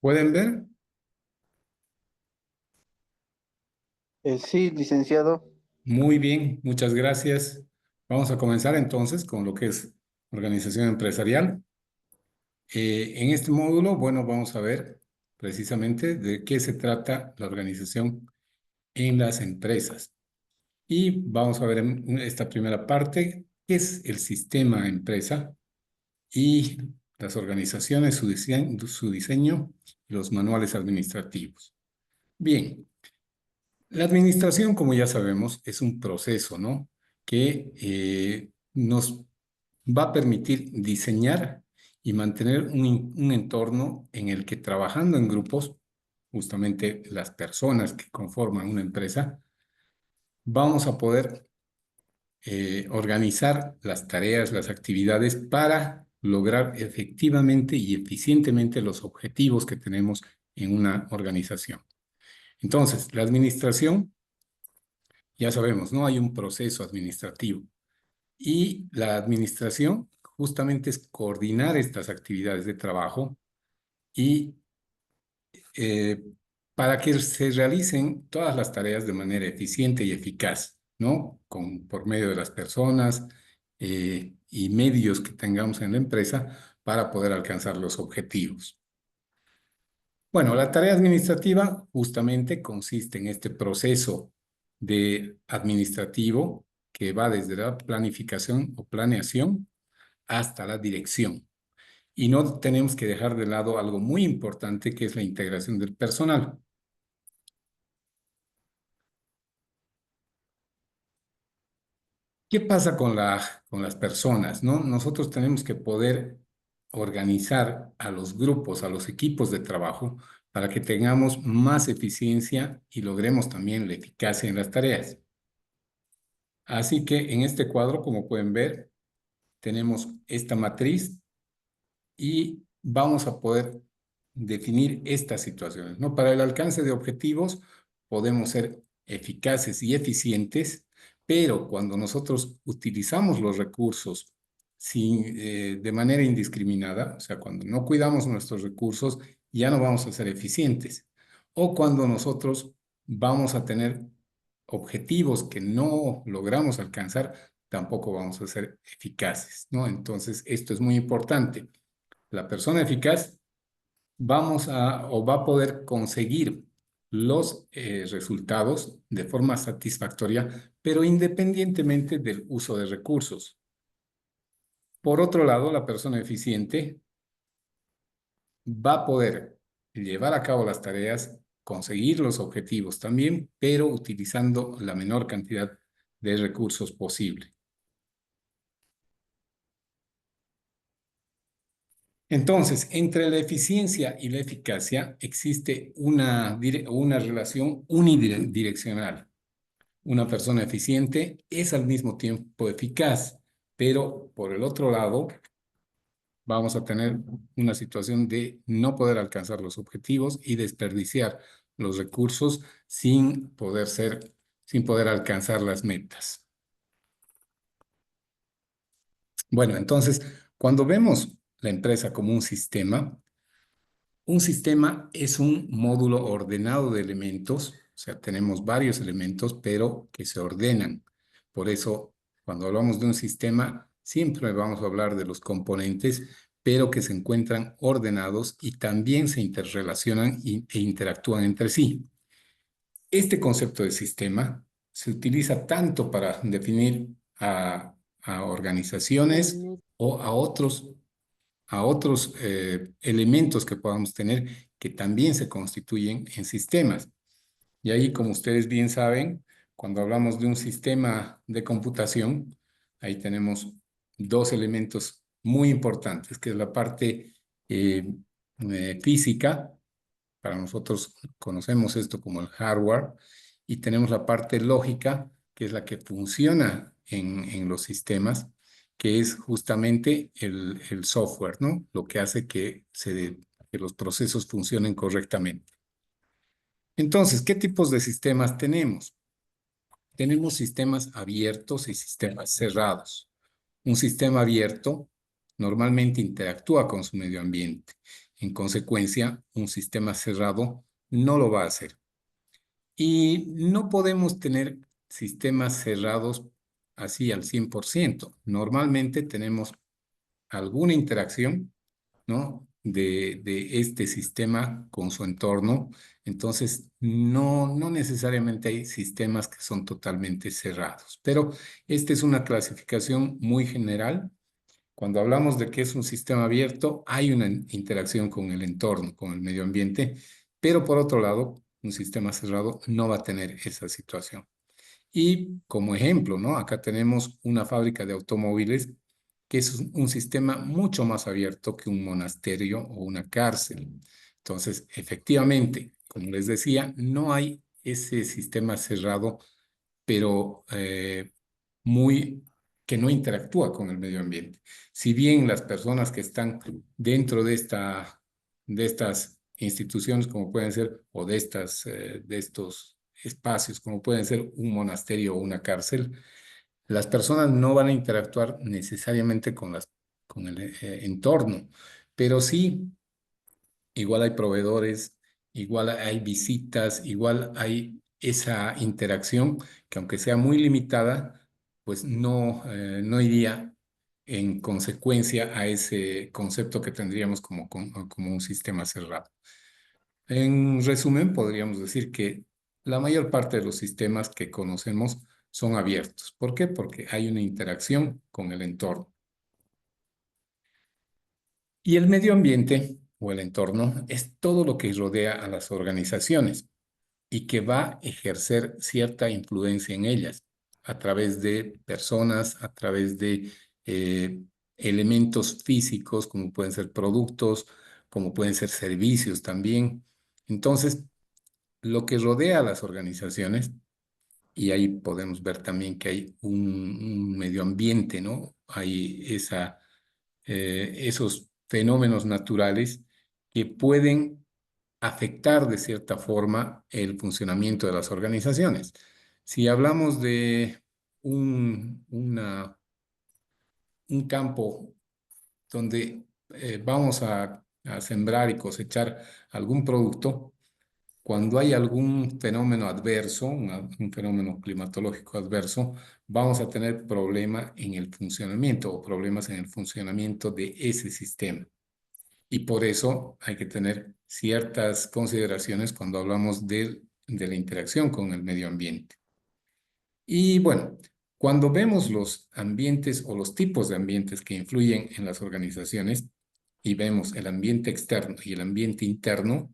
¿Pueden ver? Sí, licenciado. Muy bien, muchas gracias. Vamos a comenzar entonces con lo que es organización empresarial. En este módulo, bueno, vamos a ver precisamente de qué se trata la organización en las empresas. Y vamos a ver en esta primera parte qué es el sistema empresa y las organizaciones, su diseño y los manuales administrativos. Bien. La administración, como ya sabemos, es un proceso, ¿no? Que nos va a permitir diseñar y mantener un entorno en el que trabajando en grupos, justamente las personas que conforman una empresa, vamos a poder organizar las tareas, las actividades para lograr efectivamente y eficientemente los objetivos que tenemos en una organización. Entonces, la administración ya sabemos, ¿no? Hay un proceso administrativo y la administración justamente es coordinar estas actividades de trabajo y eh, para que se realicen todas las tareas de manera eficiente y eficaz, ¿no? Por medio de las personas y medios que tengamos en la empresa para poder alcanzar los objetivos. Bueno, la tarea administrativa justamente consiste en este proceso de administrativo que va desde la planificación o planeación hasta la dirección. Y no tenemos que dejar de lado algo muy importante que es la integración del personal. ¿Qué pasa con las personas, no? Nosotros tenemos que poder organizar a los grupos, a los equipos de trabajo, para que tengamos más eficiencia y logremos también la eficacia en las tareas. Así que en este cuadro, como pueden ver, tenemos esta matriz y vamos a poder definir estas situaciones, ¿no? Para el alcance de objetivos podemos ser eficaces y eficientes, pero cuando nosotros utilizamos los recursos de manera indiscriminada, o sea, cuando no cuidamos nuestros recursos, ya no vamos a ser eficientes. O cuando nosotros vamos a tener objetivos que no logramos alcanzar, tampoco vamos a ser eficaces, ¿no? Entonces, esto es muy importante. La persona eficaz va a poder conseguir los resultados de forma satisfactoria, pero independientemente del uso de recursos. Por otro lado, la persona eficiente va a poder llevar a cabo las tareas, conseguir los objetivos también, pero utilizando la menor cantidad de recursos posible. Entonces, entre la eficiencia y la eficacia existe una relación unidireccional. Una persona eficiente es al mismo tiempo eficaz, pero por el otro lado vamos a tener una situación de no poder alcanzar los objetivos y desperdiciar los recursos sin poder alcanzar las metas. Bueno, entonces, cuando vemos la empresa como un sistema es un módulo ordenado de elementos, o sea, tenemos varios elementos, pero que se ordenan. Por eso, cuando hablamos de un sistema, siempre vamos a hablar de los componentes, pero que se encuentran ordenados y también se interrelacionan e interactúan entre sí. Este concepto de sistema se utiliza tanto para definir a organizaciones o a otros elementos que podamos tener que también se constituyen en sistemas. Y ahí, como ustedes bien saben, cuando hablamos de un sistema de computación, ahí tenemos dos elementos muy importantes, que es la parte física. Para nosotros conocemos esto como el hardware, y tenemos la parte lógica, que es la que funciona en los sistemas, que es justamente el software, ¿no? Lo que hace que los procesos funcionen correctamente. Entonces, ¿qué tipos de sistemas tenemos? Tenemos sistemas abiertos y sistemas cerrados. Un sistema abierto normalmente interactúa con su medio ambiente. En consecuencia, un sistema cerrado no lo va a hacer. Y no podemos tener sistemas cerrados así al 100%. Normalmente tenemos alguna interacción, ¿no? De este sistema con su entorno. Entonces, no necesariamente hay sistemas que son totalmente cerrados, pero esta es una clasificación muy general. Cuando hablamos de que es un sistema abierto, hay una interacción con el entorno, con el medio ambiente, pero por otro lado, un sistema cerrado no va a tener esa situación. Y como ejemplo, ¿no? Acá tenemos una fábrica de automóviles que es un sistema mucho más abierto que un monasterio o una cárcel. Entonces, efectivamente, como les decía, no hay ese sistema cerrado, pero muy que no interactúa con el medio ambiente. Si bien las personas que están dentro de estas instituciones, como pueden ser, o de estos espacios, como pueden ser un monasterio o una cárcel, las personas no van a interactuar necesariamente con el entorno, pero sí, igual hay proveedores, igual hay visitas, igual hay esa interacción que aunque sea muy limitada, pues no iría en consecuencia a ese concepto que tendríamos como un sistema cerrado. En resumen, podríamos decir que la mayor parte de los sistemas que conocemos son abiertos. ¿Por qué? Porque hay una interacción con el entorno. Y el medio ambiente o el entorno es todo lo que rodea a las organizaciones y que va a ejercer cierta influencia en ellas a través de personas, a través de elementos físicos, como pueden ser productos, como pueden ser servicios también. Entonces, lo que rodea a las organizaciones, y ahí podemos ver también que hay un medio ambiente, ¿no? Hay esos fenómenos naturales que pueden afectar de cierta forma el funcionamiento de las organizaciones. Si hablamos de un campo donde vamos a sembrar y cosechar algún producto, cuando hay algún fenómeno adverso, un fenómeno climatológico adverso, vamos a tener problema en el funcionamiento o problemas en el funcionamiento de ese sistema. Y por eso hay que tener ciertas consideraciones cuando hablamos de la interacción con el medio ambiente. Y bueno, cuando vemos los ambientes o los tipos de ambientes que influyen en las organizaciones y vemos el ambiente externo y el ambiente interno,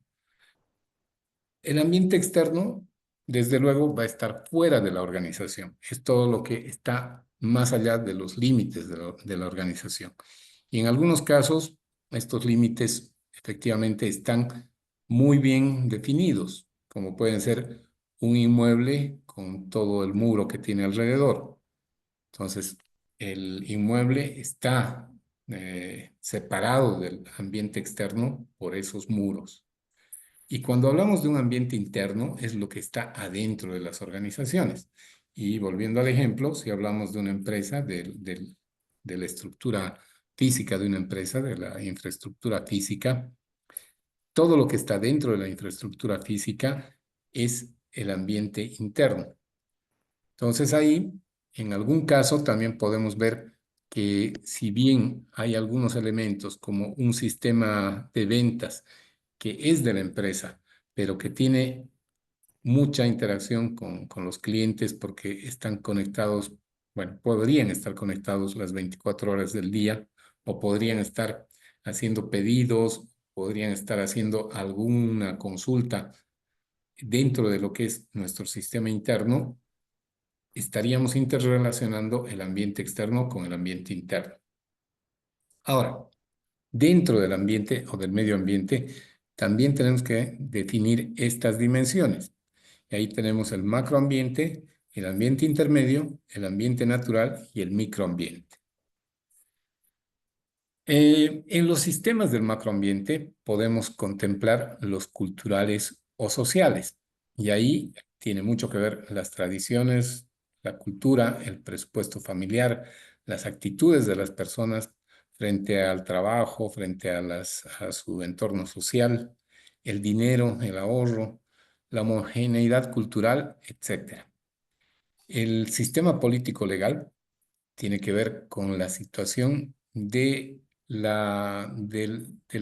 el ambiente externo, desde luego, va a estar fuera de la organización. Es todo lo que está más allá de los límites de la organización. Y en algunos casos, estos límites efectivamente están muy bien definidos, como pueden ser un inmueble con todo el muro que tiene alrededor. Entonces, el inmueble está separado del ambiente externo por esos muros. Y cuando hablamos de un ambiente interno, es lo que está adentro de las organizaciones. Y volviendo al ejemplo, si hablamos de una empresa, de la estructura física de una empresa, de la infraestructura física, todo lo que está dentro de la infraestructura física es el ambiente interno. Entonces ahí, en algún caso, también podemos ver que si bien hay algunos elementos como un sistema de ventas que es de la empresa, pero que tiene mucha interacción con los clientes porque están conectados, bueno, podrían estar conectados las 24 horas del día o podrían estar haciendo pedidos, podrían estar haciendo alguna consulta dentro de lo que es nuestro sistema interno, estaríamos interrelacionando el ambiente externo con el ambiente interno. Ahora, dentro del ambiente o del medio ambiente, también tenemos que definir estas dimensiones. Y ahí tenemos el macroambiente, el ambiente intermedio, el ambiente natural y el microambiente. En los sistemas del macroambiente podemos contemplar los culturales o sociales. Y ahí tiene mucho que ver las tradiciones, la cultura, el presupuesto familiar, las actitudes de las personas frente al trabajo, frente a su entorno social, el dinero, el ahorro, la homogeneidad cultural, etcétera. El sistema político legal tiene que ver con la situación del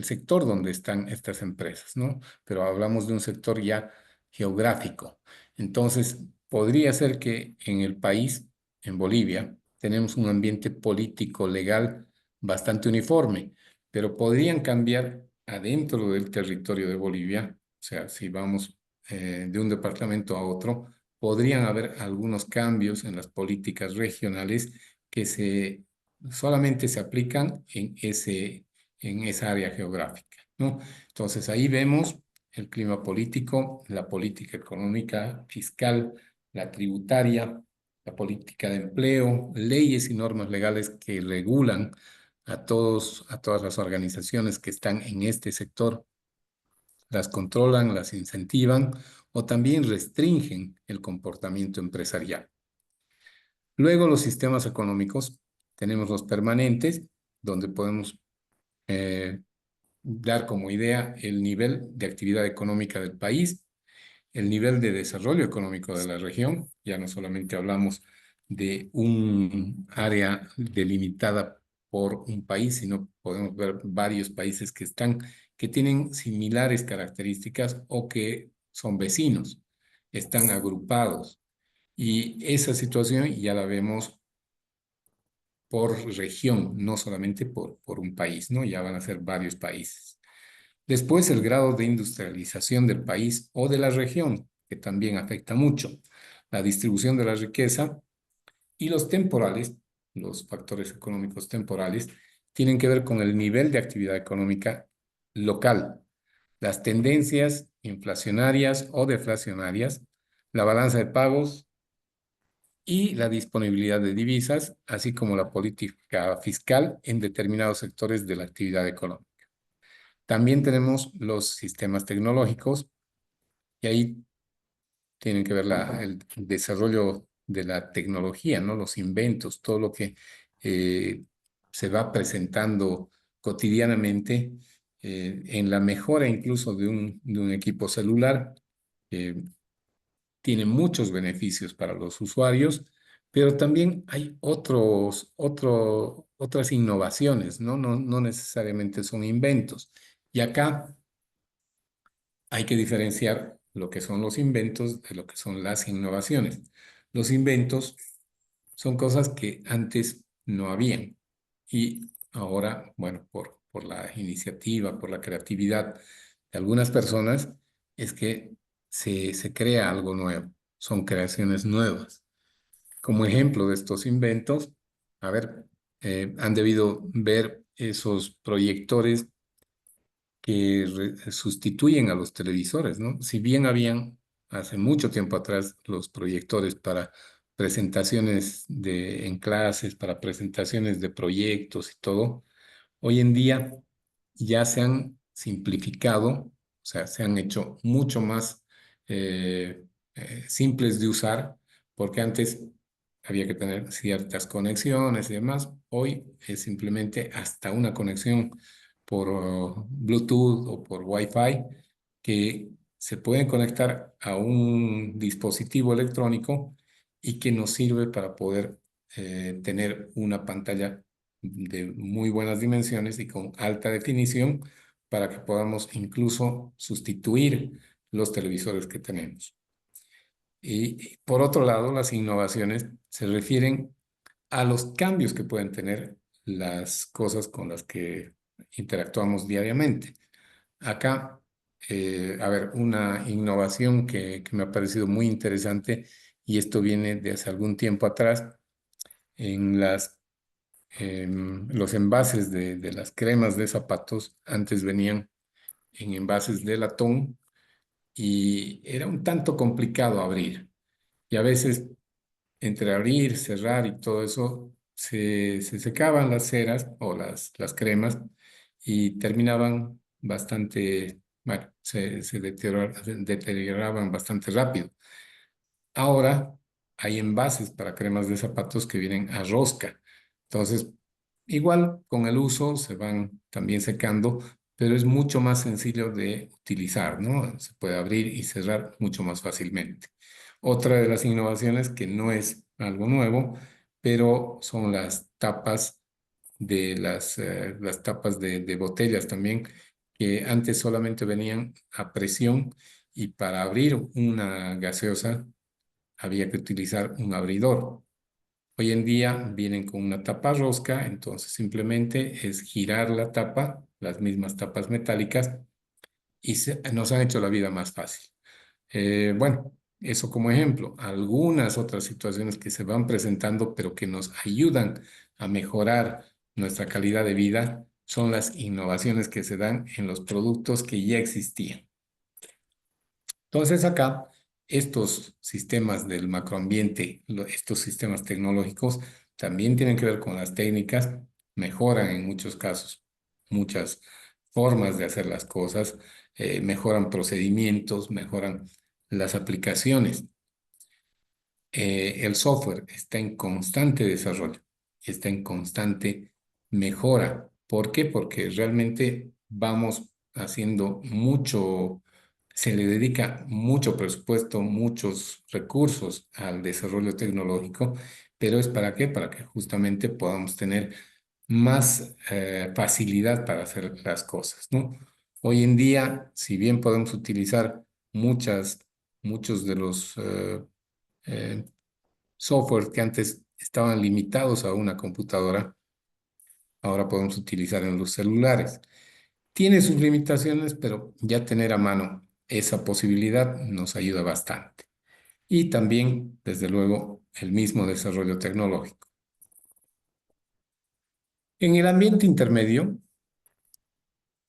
sector donde están estas empresas, ¿no? Pero hablamos de un sector ya geográfico. Entonces, podría ser que en el país, en Bolivia, tenemos un ambiente político legal bastante uniforme, pero podrían cambiar adentro del territorio de Bolivia, o sea, si vamos de un departamento a otro, podrían haber algunos cambios en las políticas regionales que solamente se aplican en esa área geográfica, ¿no? Entonces ahí vemos el clima político, la política económica, fiscal, la tributaria, la política de empleo, leyes y normas legales que regulan a todas las organizaciones que están en este sector, las controlan, las incentivan o también restringen el comportamiento empresarial. Luego los sistemas económicos, tenemos los permanentes, donde podemos eh, dar como idea el nivel de actividad económica del país, el nivel de desarrollo económico de la región. Ya no solamente hablamos de un área delimitada por un país, sino podemos ver varios países que tienen similares características o que son vecinos, están agrupados. Y esa situación ya la vemos por región, no solamente por un país, ¿no? Ya van a ser varios países. Después, el grado de industrialización del país o de la región, que también afecta mucho. La distribución de la riqueza y los temporales, los factores económicos temporales, tienen que ver con el nivel de actividad económica local, las tendencias inflacionarias o deflacionarias, la balanza de pagos y la disponibilidad de divisas, así como la política fiscal en determinados sectores de la actividad económica. También tenemos los sistemas tecnológicos y ahí tienen que ver el desarrollo de la tecnología, ¿no? Los inventos, todo lo que eh, se va presentando cotidianamente en la mejora incluso de un equipo celular. eh, Tiene muchos beneficios para los usuarios, pero también hay otras innovaciones, ¿no? No necesariamente son inventos. Y acá hay que diferenciar lo que son los inventos de lo que son las innovaciones. Los inventos son cosas que antes no habían y ahora, bueno, por la iniciativa, por la creatividad de algunas personas, es que se crea algo nuevo, son creaciones nuevas. Como ejemplo de estos inventos, a ver, han debido ver esos proyectores que sustituyen a los televisores, ¿no? Si bien habían hace mucho tiempo atrás los proyectores para presentaciones en clases, para presentaciones de proyectos y todo, hoy en día ya se han simplificado, o sea, se han hecho mucho más simples de usar, porque antes había que tener ciertas conexiones y demás. Hoy es simplemente hasta una conexión por Bluetooth o por Wi-Fi que se pueden conectar a un dispositivo electrónico y que nos sirve para poder tener una pantalla de muy buenas dimensiones y con alta definición para que podamos incluso sustituir los televisores que tenemos. Y por otro lado, las innovaciones se refieren a los cambios que pueden tener las cosas con las que interactuamos diariamente. Acá, a ver, una innovación que me ha parecido muy interesante, y esto viene de hace algún tiempo atrás, en los envases de las cremas de zapatos, antes venían en envases de latón y era un tanto complicado abrir. Y a veces entre abrir, cerrar y todo eso, se secaban las ceras o las cremas y terminaban bastante, bueno, se deterioraban bastante rápido. Ahora hay envases para cremas de zapatos que vienen a rosca. Entonces, Igual con el uso se van también secando, pero es mucho más sencillo de utilizar, ¿no? Se puede abrir y cerrar mucho más fácilmente. Otra de las innovaciones que no es algo nuevo, pero son las tapas las tapas de botellas también, que antes solamente venían a presión y para abrir una gaseosa había que utilizar un abridor. Hoy en día vienen con una tapa rosca, entonces simplemente es girar la tapa, las mismas tapas metálicas, y nos han hecho la vida más fácil. Bueno, eso como ejemplo. Algunas otras situaciones que se van presentando, pero que nos ayudan a mejorar nuestra calidad de vida, son las innovaciones que se dan en los productos que ya existían. Entonces acá, estos sistemas del macroambiente, estos sistemas tecnológicos, también tienen que ver con las técnicas, mejoran en muchos casos muchas formas de hacer las cosas, mejoran procedimientos, mejoran las aplicaciones. El software está en constante desarrollo, está en constante mejora. ¿Por qué? Porque realmente vamos haciendo mucho, se le dedica mucho presupuesto, muchos recursos al desarrollo tecnológico, pero ¿es para qué? Para que justamente podamos tener más facilidad para hacer las cosas, ¿no? Hoy en día, si bien podemos utilizar muchos de los eh, software que antes estaban limitados a una computadora, ahora podemos utilizar en los celulares. Tiene sus limitaciones, pero ya tener a mano esa posibilidad nos ayuda bastante. Y también, desde luego, el mismo desarrollo tecnológico. En el ambiente intermedio,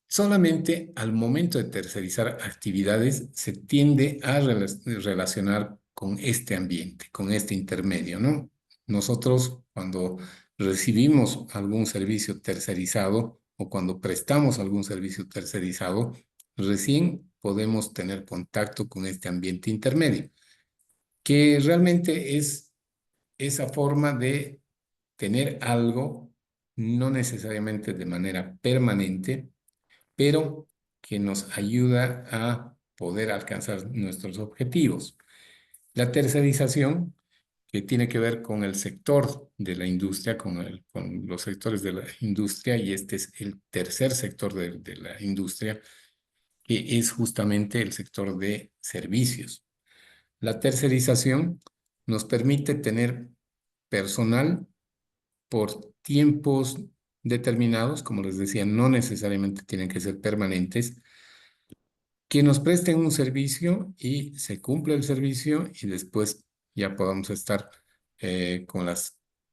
solamente al momento de tercerizar actividades se tiende a relacionar con este ambiente, con este intermedio, ¿no? Nosotros cuando recibimos algún servicio tercerizado o cuando prestamos algún servicio tercerizado, recién podemos tener contacto con este ambiente intermedio, que realmente es esa forma de tener algo, no necesariamente de manera permanente, pero que nos ayuda a poder alcanzar nuestros objetivos. La tercerización, que tiene que ver con el sector de la industria, con los sectores de la industria, y este es el tercer sector de la industria, que es justamente el sector de servicios. La tercerización nos permite tener personal por tiempos determinados, como les decía, no necesariamente tienen que ser permanentes, que nos presten un servicio y se cumple el servicio y después ya podamos estar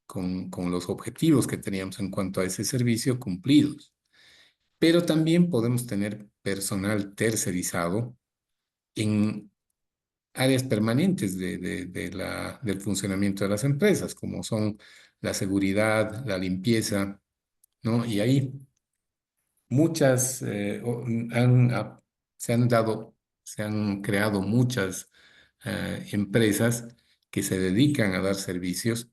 con los objetivos que teníamos en cuanto a ese servicio cumplidos. Pero también podemos tener personal tercerizado en áreas permanentes del funcionamiento de las empresas, como son la seguridad, la limpieza, ¿no? Y ahí muchas se han se han creado muchas empresas que se dedican a dar servicios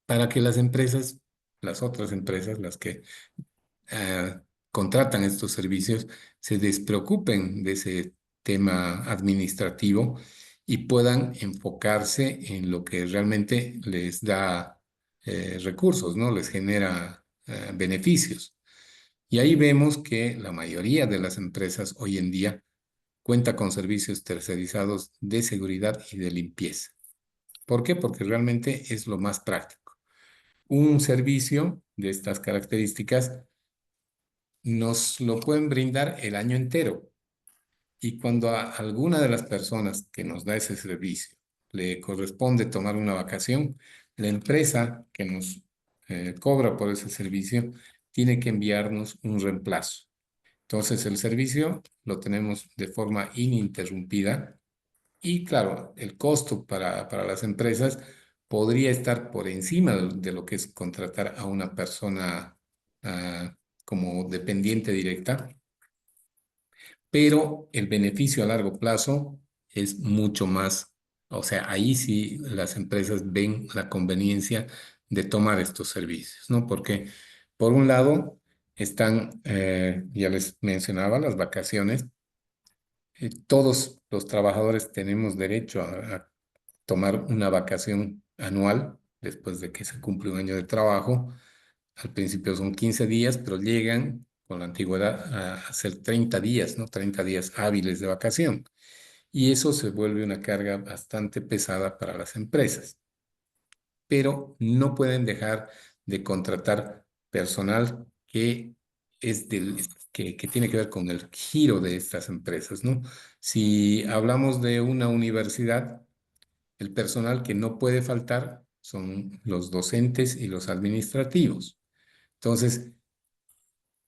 para que las empresas, las otras empresas, las que eh, contratan estos servicios, se despreocupen de ese tema administrativo y puedan enfocarse en lo que realmente les da recursos, ¿no? Les genera beneficios. Y ahí vemos que la mayoría de las empresas hoy en día cuenta con servicios tercerizados de seguridad y de limpieza. ¿Por qué? Porque realmente es lo más práctico. Un servicio de estas características nos lo pueden brindar el año entero. Y cuando a alguna de las personas que nos da ese servicio le corresponde tomar una vacación, la empresa que nos cobra por ese servicio tiene que enviarnos un reemplazo. Entonces el servicio lo tenemos de forma ininterrumpida y claro, el costo para las empresas podría estar por encima de lo que es contratar a una persona como dependiente directa, pero el beneficio a largo plazo es mucho más. O sea, ahí sí las empresas ven la conveniencia de tomar estos servicios, ¿no? Porque por un lado están, ya les mencionaba, las vacaciones. Todos los trabajadores tenemos derecho a tomar una vacación anual después de que se cumple un año de trabajo. Al principio son 15 días, pero llegan con la antigüedad a ser 30 días, ¿no? 30 días hábiles de vacación. Y eso se vuelve una carga bastante pesada para las empresas, pero no pueden dejar de contratar personal que tiene que ver con el giro de estas empresas, ¿no? Si hablamos de una universidad, el personal que no puede faltar son los docentes y los administrativos. Entonces,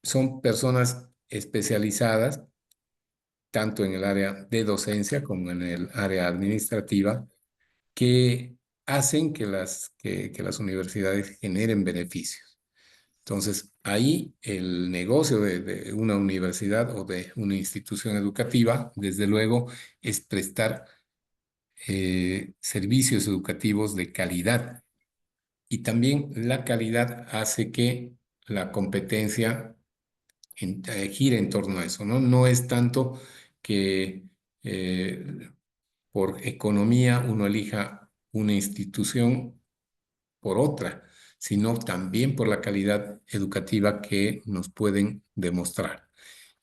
son personas especializadas tanto en el área de docencia como en el área administrativa que hacen que las universidades generen beneficios. Entonces, ahí el negocio de una universidad o de una institución educativa, desde luego, es prestar servicios educativos de calidad. Y también la calidad hace que la competencia gire en torno a eso, ¿no? No es tanto que por economía uno elija una institución por otra, sino también por la calidad educativa que nos pueden demostrar.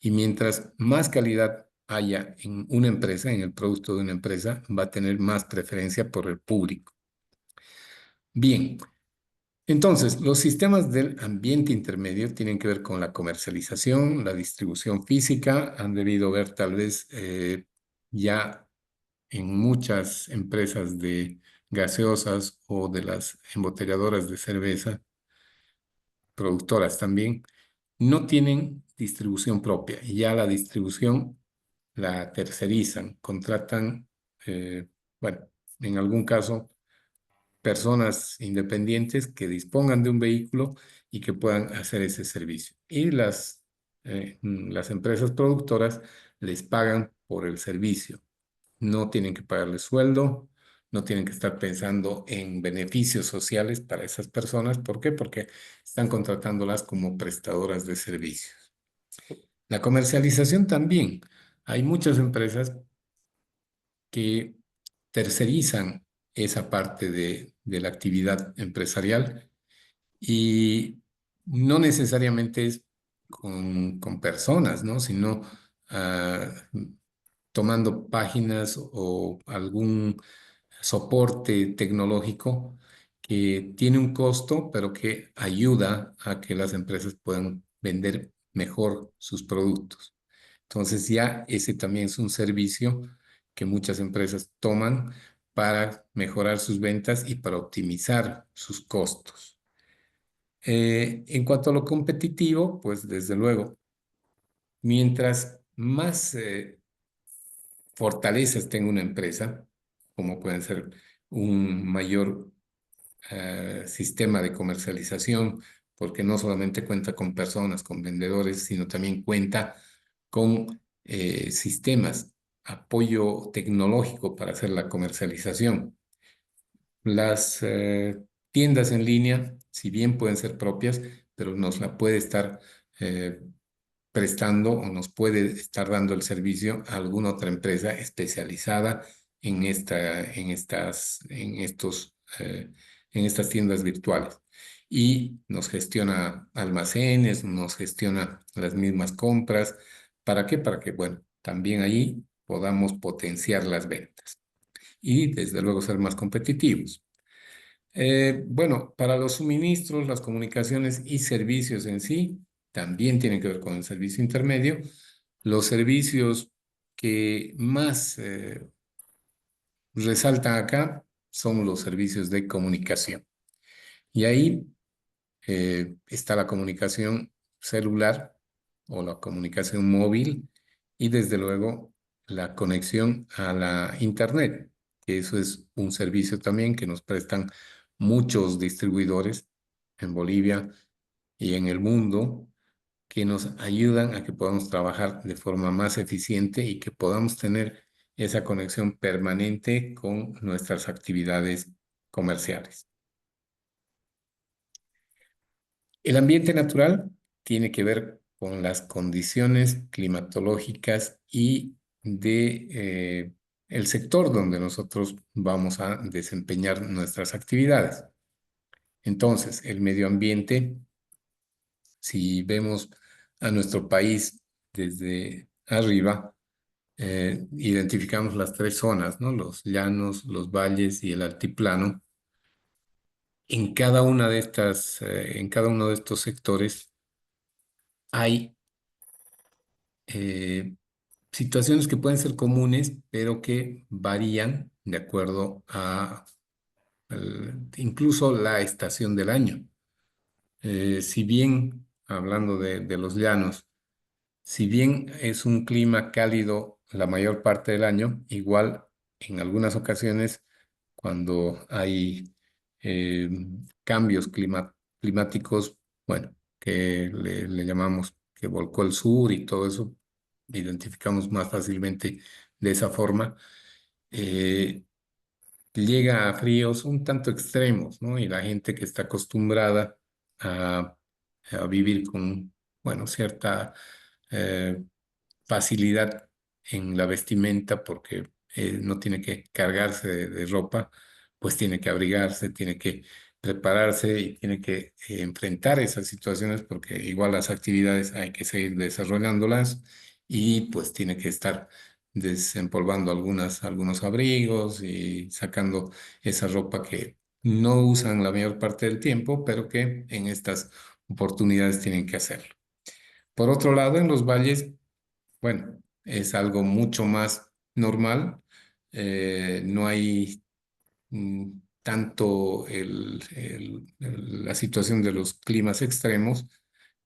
Y mientras más calidad haya en una empresa, en el producto de una empresa, va a tener más preferencia por el público. Bien, entonces, los sistemas del ambiente intermedio tienen que ver con la comercialización, la distribución física. Han debido ver tal vez ya en muchas empresas de gaseosas o de las embotelladoras de cerveza, productoras también, no tienen distribución propia y ya la distribución la tercerizan, contratan, bueno, en algún caso personas independientes que dispongan de un vehículo y que puedan hacer ese servicio. Y las empresas productoras les pagan por el servicio. No tienen que pagarles sueldo, no tienen que estar pensando en beneficios sociales para esas personas. ¿Por qué? Porque están contratándolas como prestadoras de servicios. La comercialización también. Hay muchas empresas que tercerizan esa parte de la actividad empresarial y no necesariamente es con personas, ¿no? Sino ah, tomando páginas o algún soporte tecnológico que tiene un costo, pero que ayuda a que las empresas puedan vender mejor sus productos. Entonces ya ese también es un servicio que muchas empresas toman para mejorar sus ventas y para optimizar sus costos. En cuanto a lo competitivo, pues desde luego, mientras más fortalezas tenga una empresa, como pueden ser un mayor sistema de comercialización, porque no solamente cuenta con personas, con vendedores, sino también cuenta con sistemas, apoyo tecnológico para hacer la comercialización. Las tiendas en línea, si bien pueden ser propias, pero nos la puede estar eh, prestando o nos puede estar dando el servicio a alguna otra empresa especializada en estas tiendas virtuales. Y nos gestiona almacenes, nos gestiona las mismas compras. ¿Para qué? Para que, bueno, también ahí podamos potenciar las ventas y desde luego ser más competitivos. Bueno, para los suministros, las comunicaciones y servicios en sí también tienen que ver con el servicio intermedio. Los servicios que más resaltan acá son los servicios de comunicación. Y ahí está la comunicación celular o la comunicación móvil y desde luego la conexión a la Internet, que eso es un servicio también que nos prestan muchos distribuidores en Bolivia y en el mundo que nos ayudan a que podamos trabajar de forma más eficiente y que podamos tener esa conexión permanente con nuestras actividades comerciales. El ambiente natural tiene que ver con las condiciones climatológicas y de el sector donde nosotros vamos a desempeñar nuestras actividades. Entonces, el medio ambiente, si vemos a nuestro país desde arriba, identificamos las tres zonas, ¿no? Los llanos, los valles y el altiplano. En cada una de estas, en cada uno de estos sectores hay eh, situaciones que pueden ser comunes, pero que varían de acuerdo a incluso la estación del año. Si bien, hablando de los llanos, si bien es un clima cálido la mayor parte del año, igual en algunas ocasiones cuando hay eh, cambios climáticos, bueno, que le llamamos que volcó el sur y todo eso, identificamos más fácilmente de esa forma. eh, Llega a fríos un tanto extremos, ¿no? Y la gente que está acostumbrada a, a vivir con, bueno, cierta eh, facilidad en la vestimenta porque no tiene que cargarse de ropa, pues tiene que abrigarse, tiene que prepararse y tiene que enfrentar esas situaciones porque igual las actividades hay que seguir desarrollándolas y pues tiene que estar desempolvando algunos abrigos y sacando esa ropa que no usan la mayor parte del tiempo, pero que en estas oportunidades tienen que hacerlo. Por otro lado, en los valles, bueno, es algo mucho más normal. No hay tanto la situación de los climas extremos,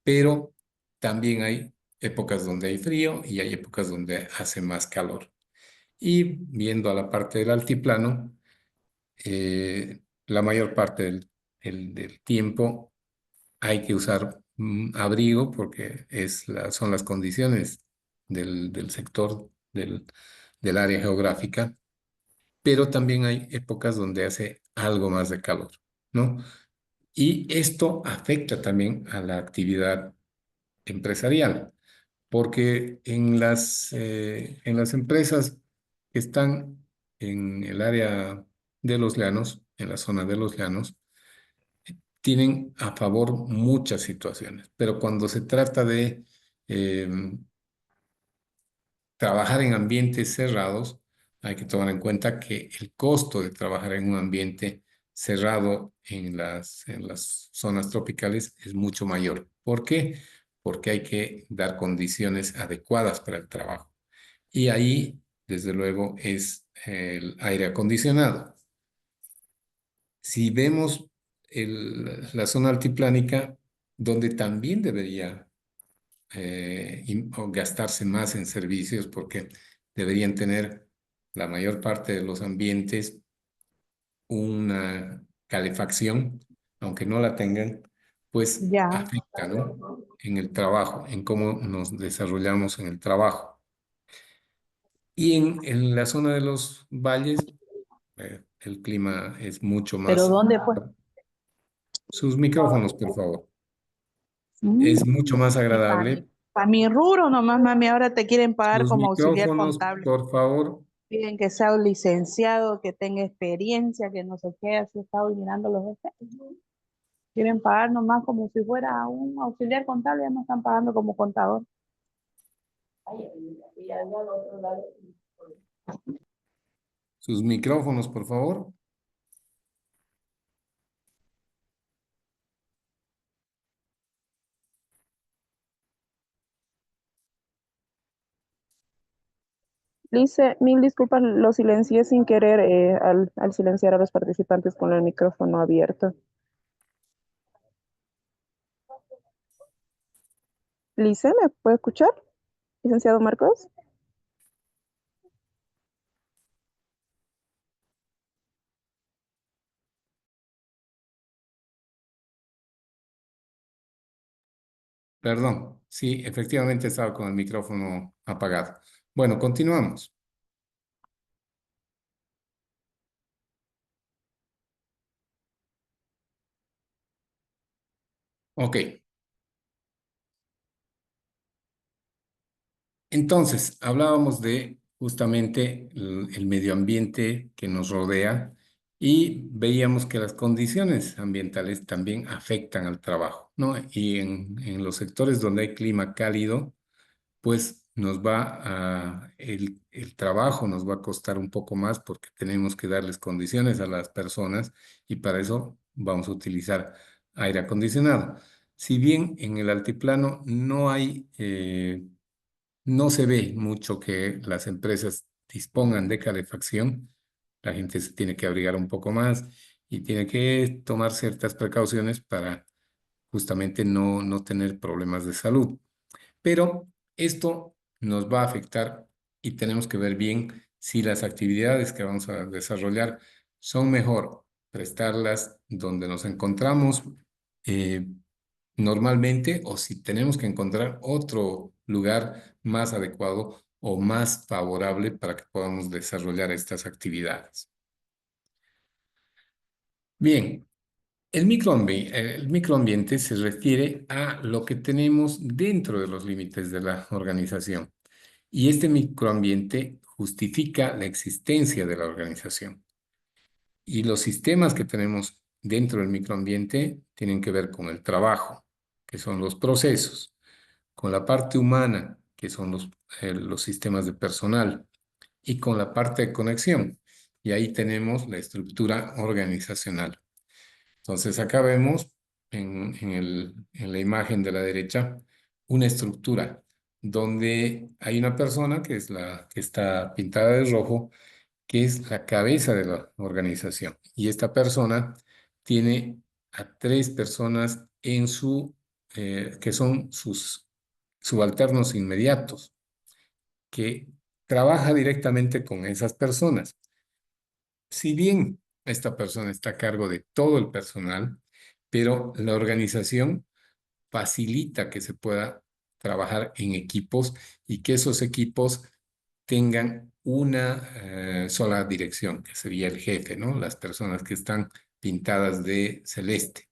pero también hay épocas donde hay frío y hay épocas donde hace más calor. Y viendo a la parte del altiplano, la mayor parte del tiempo hay que usar abrigo porque son las condiciones del sector, del área geográfica, pero también hay épocas donde hace algo más de calor, ¿no? Y esto afecta también a la actividad empresarial, porque en las empresas que están en el área de los llanos, en la zona de los llanos, tienen a favor muchas situaciones, pero cuando se trata de eh, trabajar en ambientes cerrados, hay que tomar en cuenta que el costo de trabajar en un ambiente cerrado en las zonas tropicales es mucho mayor. ¿Por qué? Porque hay que dar condiciones adecuadas para el trabajo. Y ahí, desde luego, es el aire acondicionado. Si vemos la zona altiplánica, donde también debería o gastarse más en servicios, porque deberían tener la mayor parte de los ambientes una calefacción, aunque no la tengan, pues Ya, afecta, ¿no? En el trabajo, en cómo nos desarrollamos en el trabajo. Y en la zona de los valles, el clima es mucho pero más. ¿dónde fue? Sus micrófonos, por favor. Mm, Es mucho más y agradable. para mi rubro nomás, mami, ahora te quieren pagar Sus como auxiliar micrófonos, contable. por favor. Piden que sea un licenciado, que tenga experiencia, que no sé qué, así he estado mirando los efectos. Quieren pagar nomás como si fuera un auxiliar contable, ya no están pagando como contador. Sus micrófonos, por favor. Lice, mil disculpas, lo silencié sin querer al silenciar a los participantes con el micrófono abierto. Lice, ¿me puede escuchar, licenciado Marcos? Perdón. Sí, efectivamente estaba con el micrófono apagado. Bueno, continuamos. Ok. Entonces, hablábamos de justamente el medio ambiente que nos rodea y veíamos que las condiciones ambientales también afectan al trabajo, ¿no? Y en los sectores donde hay clima cálido, pues el trabajo nos va a costar un poco más porque tenemos que darles condiciones a las personas y para eso vamos a utilizar aire acondicionado. Si bien en el altiplano no se ve mucho que las empresas dispongan de calefacción, la gente se tiene que abrigar un poco más y tiene que tomar ciertas precauciones para justamente no tener problemas de salud. Pero esto nos va a afectar y tenemos que ver bien si las actividades que vamos a desarrollar son mejor prestarlas donde nos encontramos eh, normalmente o si tenemos que encontrar otro lugar más adecuado o más favorable para que podamos desarrollar estas actividades. Bien, el microambiente se refiere a lo que tenemos dentro de los límites de la organización. Y este microambiente justifica la existencia de la organización. Y los sistemas que tenemos dentro del microambiente tienen que ver con el trabajo, que son los procesos, con la parte humana, que son los sistemas de personal, y con la parte de conexión. Y ahí tenemos la estructura organizacional. Entonces acá vemos en la imagen de la derecha una estructura donde hay una persona que es la que está pintada de rojo, que es la cabeza de la organización. Y esta persona tiene a tres personas que son sus subalternos inmediatos, que trabaja directamente con esas personas. Si bien esta persona está a cargo de todo el personal, pero la organización facilita que se pueda trabajar en equipos y que esos equipos tengan una sola dirección, que sería el jefe, ¿no? Las personas que están pintadas de celeste.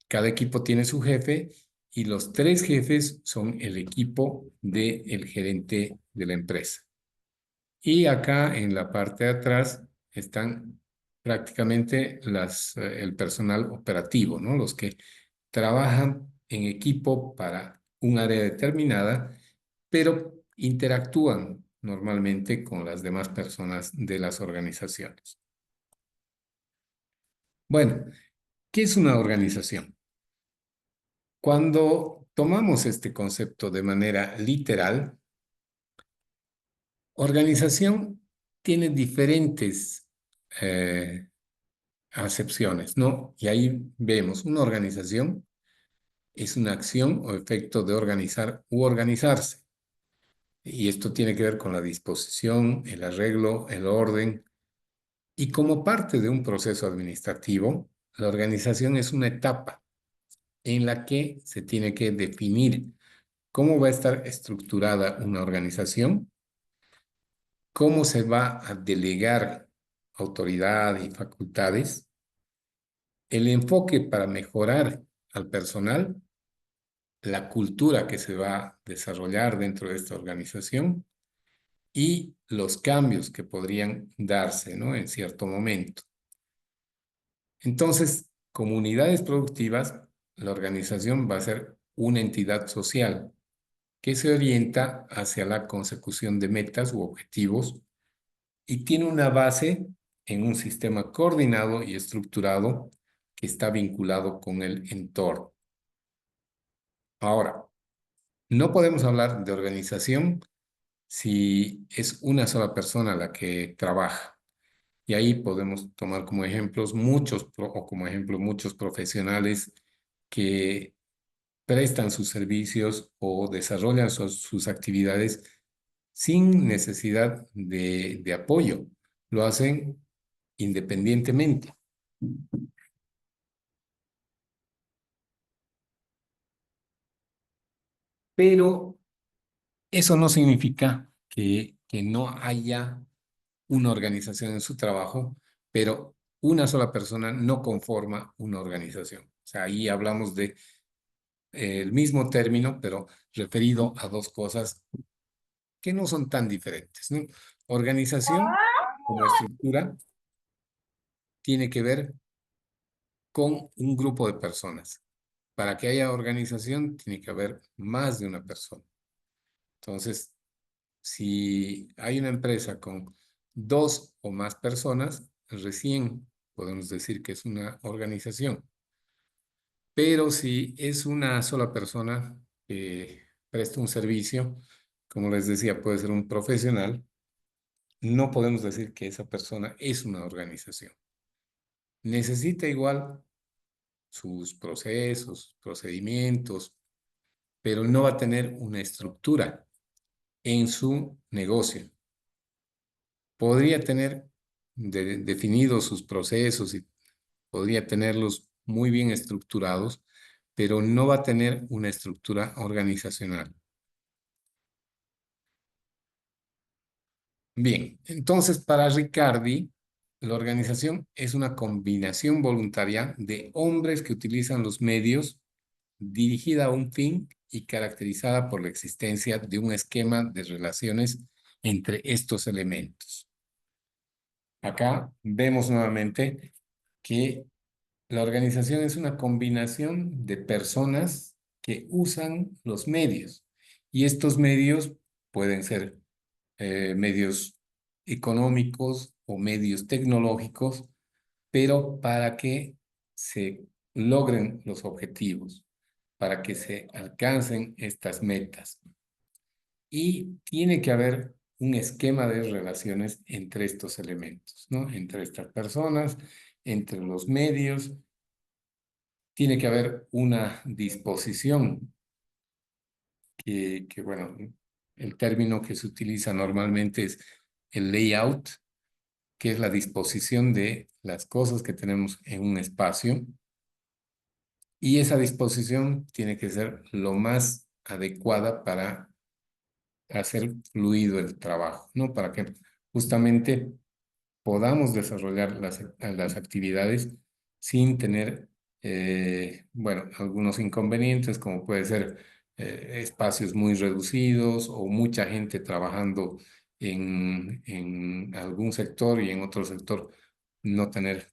Cada equipo tiene su jefe y los tres jefes son el equipo del gerente de la empresa. Y acá en la parte de atrás están prácticamente el personal operativo, ¿no? Los que trabajan en equipo para un área determinada, pero interactúan normalmente con las demás personas de las organizaciones. Bueno, ¿qué es una organización? Cuando tomamos este concepto de manera literal, organización tiene diferentes eh, acepciones, ¿no? Y ahí vemos, una organización es una acción o efecto de organizar u organizarse. Y esto tiene que ver con la disposición, el arreglo, el orden. Y como parte de un proceso administrativo, la organización es una etapa en la que se tiene que definir cómo va a estar estructurada una organización, cómo se va a delegar autoridad y facultades, el enfoque para mejorar al personal, la cultura que se va a desarrollar dentro de esta organización y los cambios que podrían darse, ¿no? En cierto momento. Entonces, como unidades productivas, la organización va a ser una entidad social que se orienta hacia la consecución de metas u objetivos y tiene una base en un sistema coordinado y estructurado que está vinculado con el entorno. Ahora, no podemos hablar de organización si es una sola persona la que trabaja. Y ahí podemos tomar como ejemplos muchos profesionales que prestan sus servicios o desarrollan sus actividades sin necesidad de apoyo. Lo hacen independientemente. Pero eso no significa que no haya una organización en su trabajo, pero una sola persona no conforma una organización. O sea, ahí hablamos de el mismo término, pero referido a dos cosas que no son tan diferentes, ¿no? Organización como estructura tiene que ver con un grupo de personas. Para que haya organización, tiene que haber más de una persona. Entonces, si hay una empresa con dos o más personas, recién podemos decir que es una organización. Pero si es una sola persona que presta un servicio, como les decía, puede ser un profesional, no podemos decir que esa persona es una organización. Necesita igual sus procesos, procedimientos, pero no va a tener una estructura en su negocio. Podría tener definidos sus procesos y podría tenerlos muy bien estructurados, pero no va a tener una estructura organizacional. Bien, entonces para Ricardi, la organización es una combinación voluntaria de hombres que utilizan los medios dirigida a un fin y caracterizada por la existencia de un esquema de relaciones entre estos elementos. Acá vemos nuevamente que la organización es una combinación de personas que usan los medios y estos medios pueden ser medios económicos o medios tecnológicos, pero para que se logren los objetivos, para que se alcancen estas metas. Y tiene que haber un esquema de relaciones entre estos elementos, ¿no? Entre estas personas, entre los medios. Tiene que haber una disposición bueno, el término que se utiliza normalmente es el layout, que es la disposición de las cosas que tenemos en un espacio. Y esa disposición tiene que ser lo más adecuada para hacer fluido el trabajo, ¿no? Para que justamente podamos desarrollar las actividades sin tener, bueno, algunos inconvenientes, como puede ser espacios muy reducidos o mucha gente trabajando en algún sector y en otro sector no tener,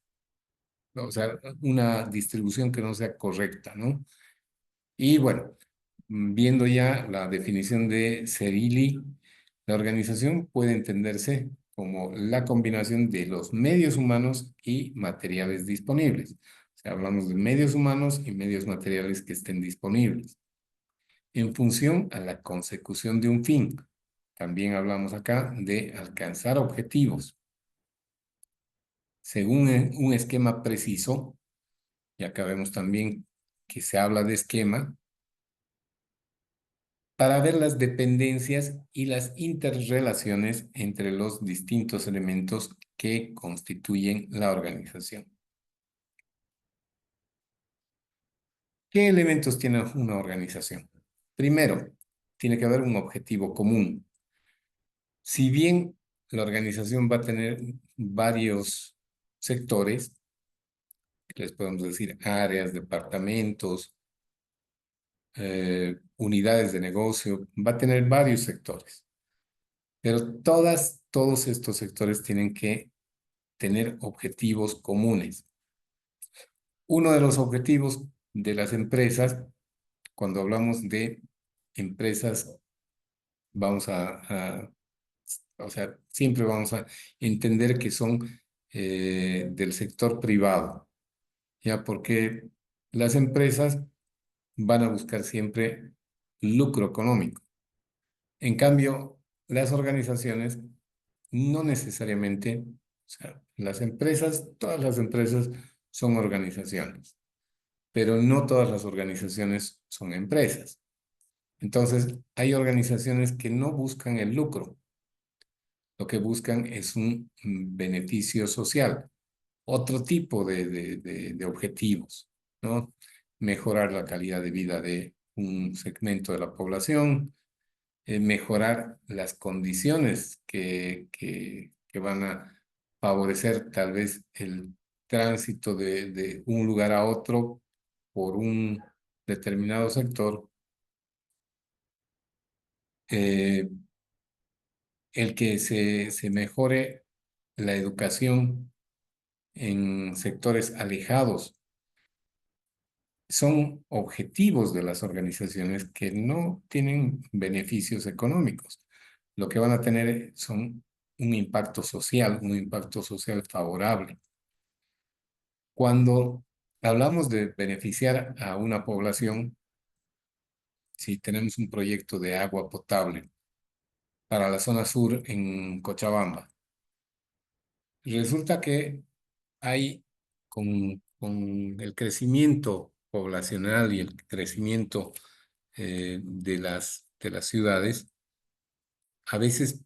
o sea, una distribución que no sea correcta, ¿no? Y bueno, viendo ya la definición de Serilli, la organización puede entenderse como la combinación de los medios humanos y materiales disponibles. O sea, hablamos de medios humanos y medios materiales que estén disponibles en función a la consecución de un fin. También hablamos acá de alcanzar objetivos según un esquema preciso. Y acá vemos también que se habla de esquema para ver las dependencias y las interrelaciones entre los distintos elementos que constituyen la organización. ¿Qué elementos tiene una organización? Primero, tiene que haber un objetivo común. Si bien la organización va a tener varios sectores, les podemos decir áreas, departamentos, unidades de negocio, va a tener varios sectores. Pero todos estos sectores tienen que tener objetivos comunes. Uno de los objetivos de las empresas, cuando hablamos de empresas, vamos o sea, siempre vamos a entender que son del sector privado, ¿ya? Porque las empresas van a buscar siempre lucro económico. En cambio, las organizaciones no necesariamente, o sea, las empresas, todas las empresas son organizaciones, pero no todas las organizaciones son empresas. Entonces, hay organizaciones que no buscan el lucro, lo que buscan es un beneficio social, otro tipo de objetivos, ¿no? Mejorar la calidad de vida de un segmento de la población, mejorar las condiciones que van a favorecer tal vez tránsito de un lugar a otro por un determinado sector, eh, el que se mejore la educación en sectores alejados. Son objetivos de las organizaciones que no tienen beneficios económicos. Lo que van a tener son un impacto social favorable. Cuando hablamos de beneficiar a una población, si tenemos un proyecto de agua potable para la zona sur en Cochabamba, resulta que hay con el crecimiento poblacional y el crecimiento de las ciudades, a veces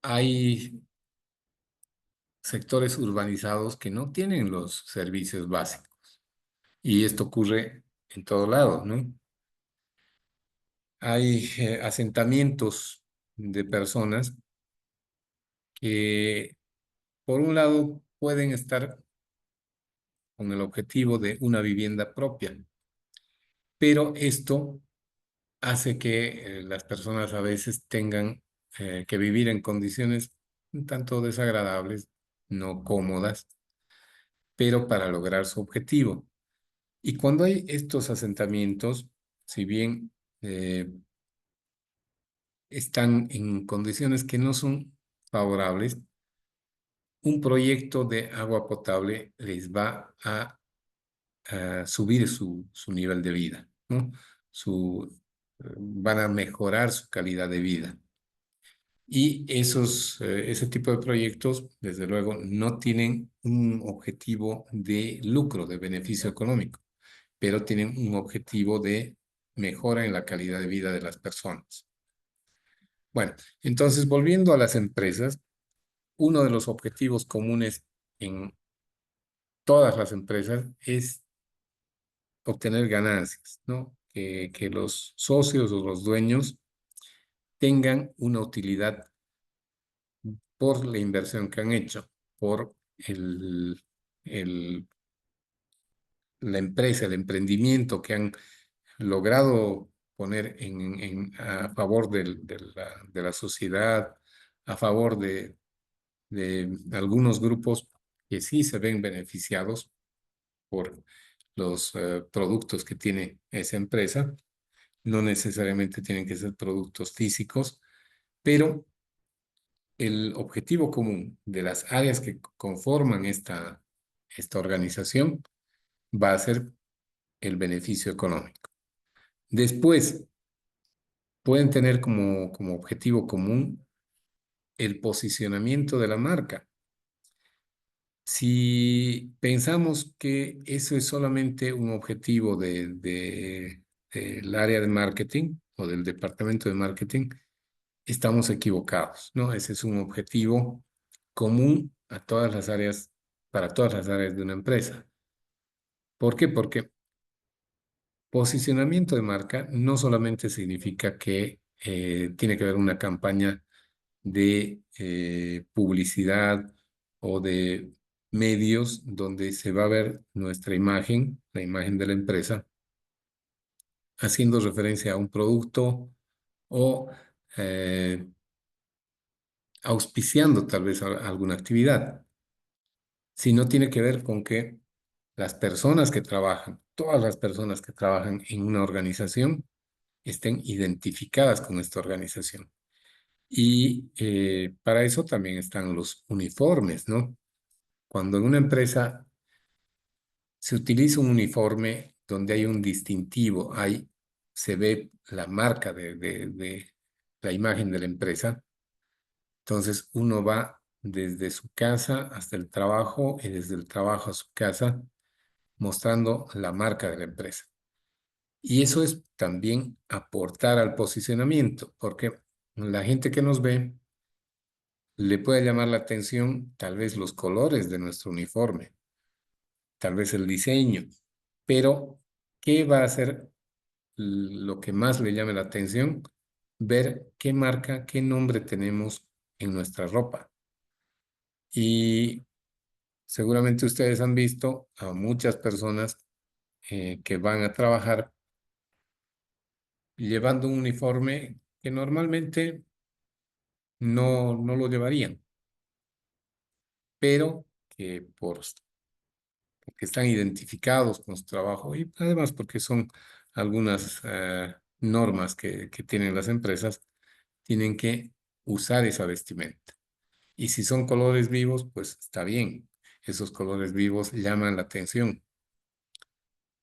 hay sectores urbanizados que no tienen los servicios básicos. Y esto ocurre en todo lado, ¿no? Hay asentamientos de personas que, por un lado, pueden estar con el objetivo de una vivienda propia, pero esto hace que las personas a veces tengan que vivir en condiciones un tanto desagradables, no cómodas, pero para lograr su objetivo. Y cuando hay estos asentamientos, si bien están en condiciones que no son favorables, un proyecto de agua potable les va a subir su nivel de vida, ¿no? Van a mejorar su calidad de vida. Y ese tipo de proyectos, desde luego, no tienen un objetivo de lucro, de beneficio económico, pero tienen un objetivo de mejora en la calidad de vida de las personas. Bueno, entonces, volviendo a las empresas, uno de los objetivos comunes en todas las empresas es obtener ganancias, ¿no? Que los socios o los dueños tengan una utilidad por la inversión que han hecho, por el, la empresa, el emprendimiento que han logrado poner a favor de la sociedad, a favor de algunos grupos que sí se ven beneficiados por los productos que tiene esa empresa. No necesariamente tienen que ser productos físicos, pero el objetivo común de las áreas que conforman esta organización va a ser el beneficio económico. Después, pueden tener como objetivo común el posicionamiento de la marca. Si pensamos que eso es solamente un objetivo del área de marketing o del departamento de marketing, estamos equivocados, ¿no? Ese es un objetivo común a todas las áreas, para todas las áreas de una empresa. ¿Por qué? Porque posicionamiento de marca no solamente significa que tiene que haber una campaña de publicidad o de medios donde se va a ver nuestra imagen, la imagen de la empresa, haciendo referencia a un producto o eh, auspiciando tal vez alguna actividad, sino tiene que ver con que las personas que trabajan, todas las personas que trabajan en una organización, estén identificadas con esta organización. Y para eso también están los uniformes, ¿no? Cuando en una empresa se utiliza un uniforme donde hay un distintivo, se ve la marca de la imagen de la empresa, entonces uno va desde su casa hasta el trabajo y desde el trabajo a su casa mostrando la marca de la empresa. Y eso es también aportar al posicionamiento, porque la gente que nos ve le puede llamar la atención tal vez los colores de nuestro uniforme, tal vez el diseño, pero ¿qué va a ser lo que más le llame la atención? Ver qué marca, qué nombre tenemos en nuestra ropa. Y Seguramente ustedes han visto a muchas personas que van a trabajar llevando un uniforme que normalmente no lo llevarían, pero que porque están identificados con su trabajo y además porque son algunas normas que tienen las empresas, tienen que usar esa vestimenta. Y si son colores vivos, pues está bien. Esos colores vivos llaman la atención,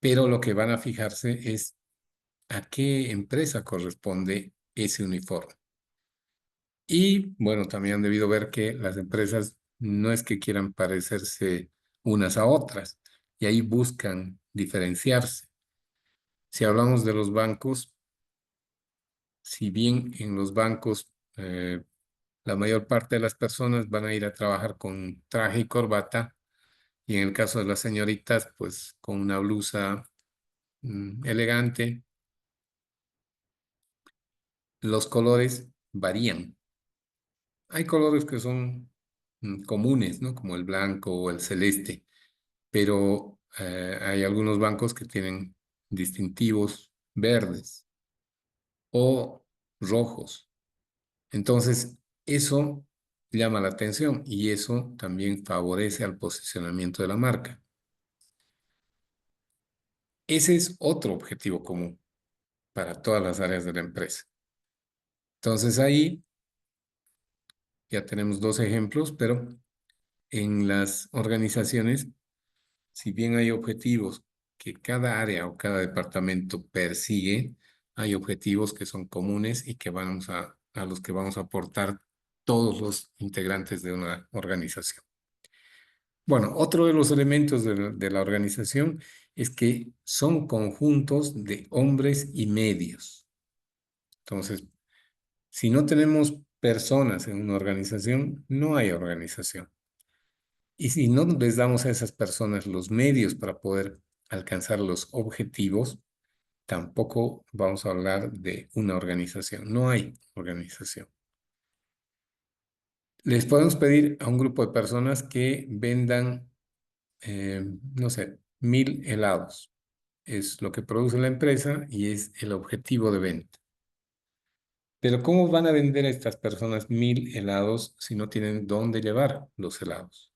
pero lo que van a fijarse es a qué empresa corresponde ese uniforme. Y bueno, también han debido ver que las empresas no es que quieran parecerse unas a otras, y ahí buscan diferenciarse. Si hablamos de los bancos, si bien en los bancos la mayor parte de las personas van a ir a trabajar con traje y corbata, y en el caso de las señoritas, pues con una blusa elegante, los colores varían. Hay colores que son comunes, ¿no? Como el blanco o el celeste, pero hay algunos bancos que tienen distintivos verdes o rojos. Entonces, eso llama la atención y eso también favorece al posicionamiento de la marca. Ese es otro objetivo común para todas las áreas de la empresa. Entonces, ahí ya tenemos dos ejemplos, pero en las organizaciones, si bien hay objetivos que cada área o cada departamento persigue, hay objetivos que son comunes y que a los que vamos a aportar todos los integrantes de una organización. Bueno, otro de los elementos de la organización es que son conjuntos de hombres y medios. Entonces, si no tenemos personas en una organización, no hay organización. Y si no les damos a esas personas los medios para poder alcanzar los objetivos, tampoco vamos a hablar de una organización. No hay organización. Les podemos pedir a un grupo de personas que vendan, no sé, 1000 helados. Es lo que produce la empresa y es el objetivo de venta. Pero ¿cómo van a vender a estas personas 1000 helados si no tienen dónde llevar los helados?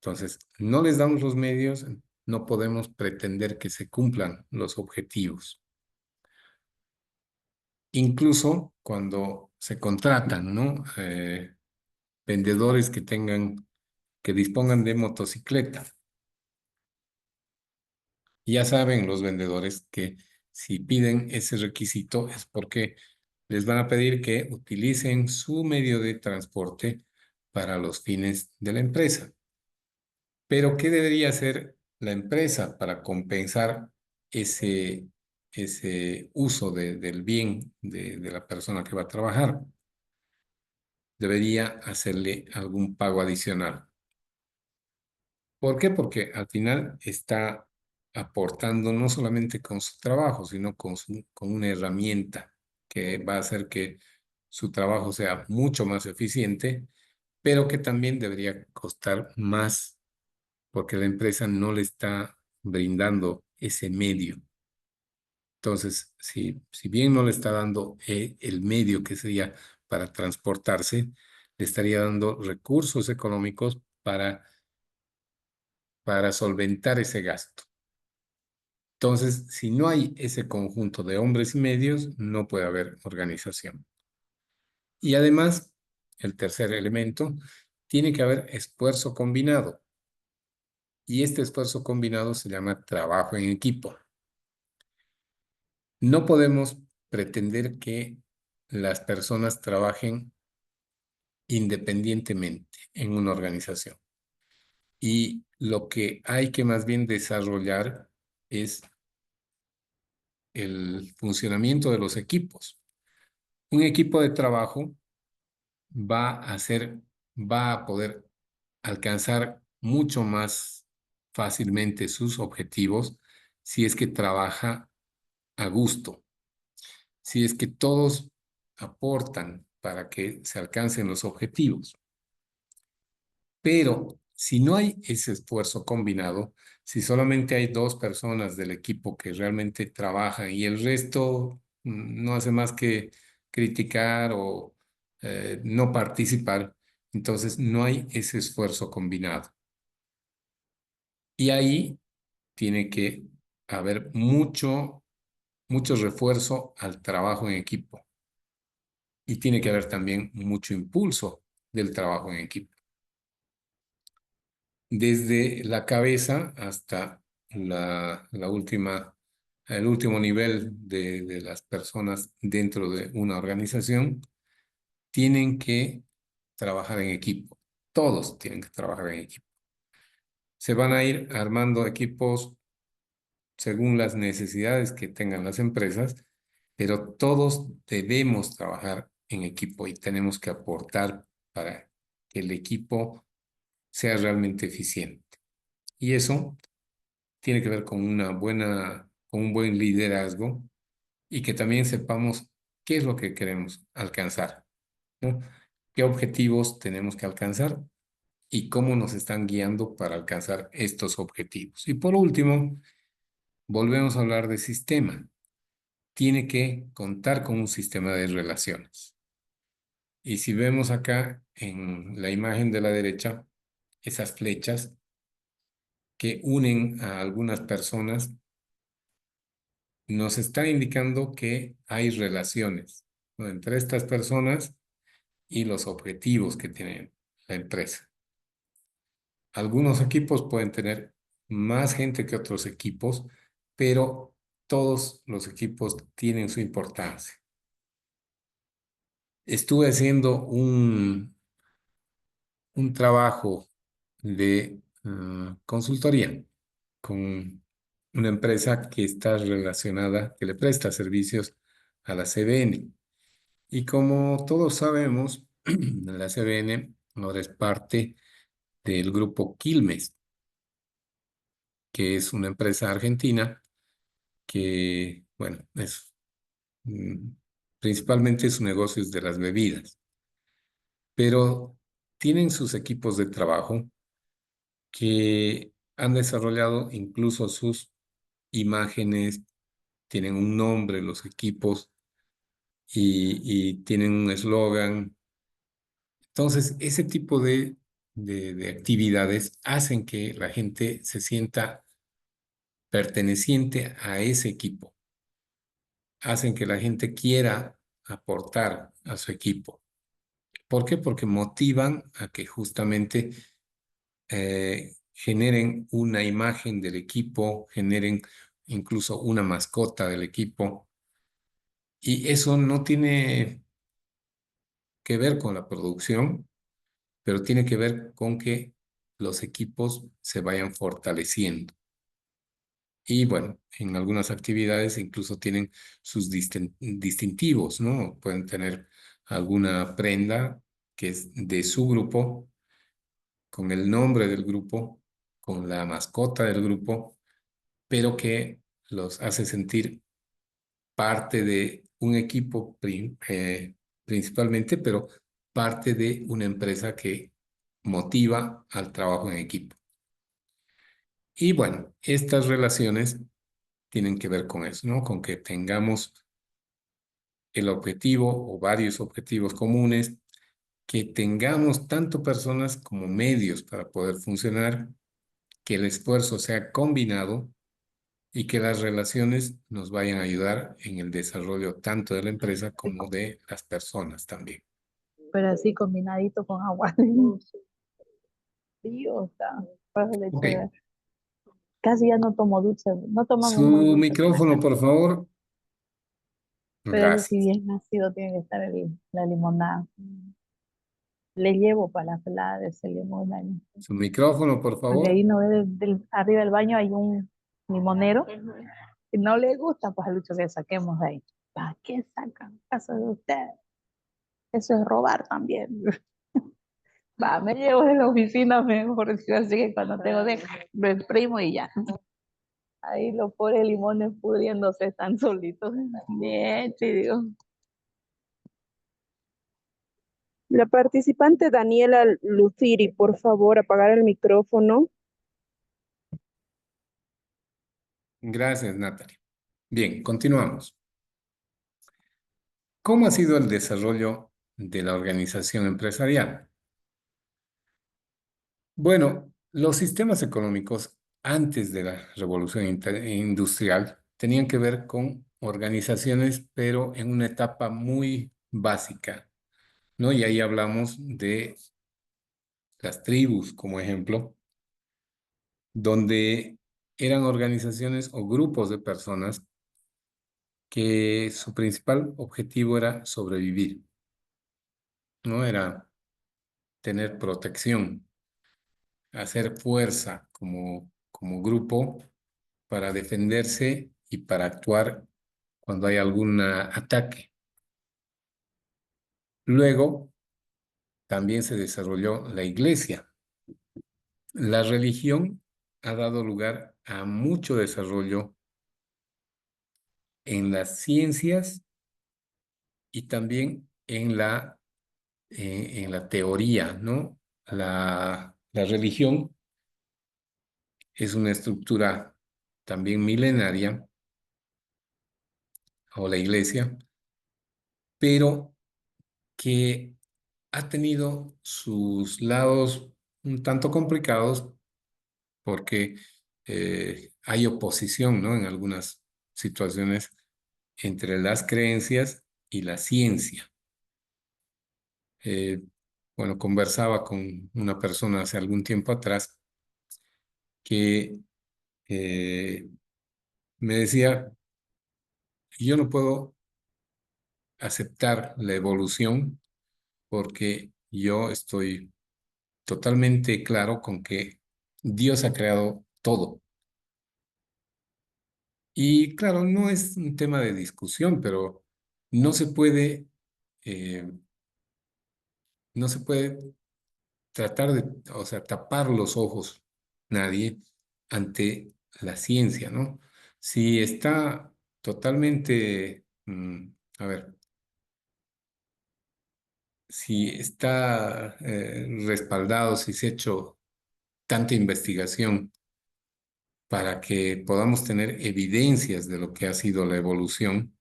Entonces, no les damos los medios, no podemos pretender que se cumplan los objetivos. Incluso cuando se contratan, ¿no? Vendedores que dispongan de motocicleta. Ya saben los vendedores que si piden ese requisito es porque les van a pedir que utilicen su medio de transporte para los fines de la empresa. Pero, ¿qué debería hacer la empresa para compensar ese, ese uso del bien de la persona que va a trabajar? Debería hacerle algún pago adicional. ¿Por qué? Porque al final está aportando no solamente con su trabajo, sino con una herramienta que va a hacer que su trabajo sea mucho más eficiente, pero que también debería costar más porque la empresa no le está brindando ese medio. Entonces, si bien no le está dando el medio que sería para transportarse, le estaría dando recursos económicos para solventar ese gasto. Entonces, si no hay ese conjunto de hombres y medios, no puede haber organización. Y además, el tercer elemento, tiene que haber esfuerzo combinado. Y este esfuerzo combinado se llama trabajo en equipo. No podemos pretender que las personas trabajen independientemente en una organización. Y lo que hay que más bien desarrollar es el funcionamiento de los equipos. Un equipo de trabajo va a ser, va a poder alcanzar mucho más fácilmente sus objetivos si es que trabaja a gusto, si es que todos aportan para que se alcancen los objetivos. Pero Si no hay ese esfuerzo combinado, si solamente hay dos personas del equipo que realmente trabajan y el resto no hace más que criticar o no participar, entonces no hay ese esfuerzo combinado. Y ahí tiene que haber mucho refuerzo al trabajo en equipo y tiene que haber también mucho impulso del trabajo en equipo. Desde la cabeza hasta la última, el último nivel de las personas dentro de una organización, tienen que trabajar en equipo. Todos tienen que trabajar en equipo. Se van a ir armando equipos según las necesidades que tengan las empresas, pero todos debemos trabajar en equipo y tenemos que aportar para que el equipo sea realmente eficiente. Y eso tiene que ver con con un buen liderazgo y que también sepamos qué es lo que queremos alcanzar, ¿no? ¿Qué objetivos tenemos que alcanzar y cómo nos están guiando para alcanzar estos objetivos? Y por último, volvemos a hablar de sistema. Tiene que contar con un sistema de relaciones. Y si vemos acá en la imagen de la derecha, esas flechas que unen a algunas personas, nos está indicando que hay relaciones, ¿no?, entre estas personas y los objetivos que tiene la empresa. Algunos equipos pueden tener más gente que otros equipos, pero todos los equipos tienen su importancia. Estuve haciendo un trabajo de consultoría con una empresa que está relacionada, que le presta servicios a la CBN. Y como todos sabemos, la CBN ahora es parte del grupo Quilmes, que es una empresa argentina que, bueno, mm, principalmente su negocio es de las bebidas, pero tienen sus equipos de trabajo que han desarrollado incluso sus imágenes, tienen un nombre los equipos y tienen un eslogan. Entonces, ese tipo de actividades hacen que la gente se sienta perteneciente a ese equipo, hacen que la gente quiera aportar a su equipo. ¿Por qué? Porque motivan a que justamente generen una imagen del equipo, generen incluso una mascota del equipo. Y eso no tiene que ver con la producción, pero tiene que ver con que los equipos se vayan fortaleciendo. Y bueno, en algunas actividades incluso tienen sus distintivos, ¿no? Pueden tener alguna prenda que es de su grupo, con el nombre del grupo, con la mascota del grupo, pero que los hace sentir parte de un equipo principalmente, pero parte de una empresa que motiva al trabajo en equipo. Y bueno, estas relaciones tienen que ver con eso, ¿no? Con que tengamos el objetivo o varios objetivos comunes, que tengamos tanto personas como medios para poder funcionar, que el esfuerzo sea combinado y que las relaciones nos vayan a ayudar en el desarrollo tanto de la empresa como de las personas también. Pero así combinadito con agua. Sí, o sea, pues leche Ok, de- casi ya no tomo dulce, no tomamos muy su dulce con la micrófono, casa. por favor. Pero eso sí, Gracias. bien nacido tiene que estar la limonada. Le llevo para la pelada de ese limón ahí. Su micrófono, por Porque favor. ahí no ve arriba del baño hay un limonero. Si no le gusta, pues al Lucho que saquemos de ahí. ¿Para qué sacan casa de ustedes? Eso es robar también. Va, me llevo de la oficina mejor, así que cuando tengo de lo exprimo y ya. Ahí los pobres limones pudriéndose están solitos. Bien, sí, digo. La participante Daniela Luciri, por favor, apagar el micrófono. Gracias, Natalie. Bien, continuamos. ¿Cómo ha sido el desarrollo de la organización empresarial? Bueno, los sistemas económicos antes de la revolución industrial tenían que ver con organizaciones, pero en una etapa muy básica, ¿no? Y ahí hablamos de las tribus, como ejemplo, donde eran organizaciones o grupos de personas que su principal objetivo era sobrevivir, ¿no? Era tener protección, hacer fuerza como grupo para defenderse y para actuar cuando hay algún ataque. Luego también se desarrolló la iglesia. La religión ha dado lugar a mucho desarrollo en las ciencias y también en la teoría, ¿no? La religión es una estructura también milenaria, o la iglesia, pero que ha tenido sus lados un tanto complicados porque hay oposición, ¿no? En algunas situaciones entre las creencias y la ciencia. Eh, bueno, conversaba con una persona hace algún tiempo atrás que eh, me decía, yo no puedo aceptar la evolución porque yo estoy totalmente claro con que Dios ha creado todo. Y claro, no es un tema de discusión, pero no se puede, eh, no se puede tratar de, o sea, tapar los ojos nadie ante la ciencia, ¿no? Si está totalmente, a ver, si está respaldado, si se ha hecho tanta investigación para que podamos tener evidencias de lo que ha sido la evolución,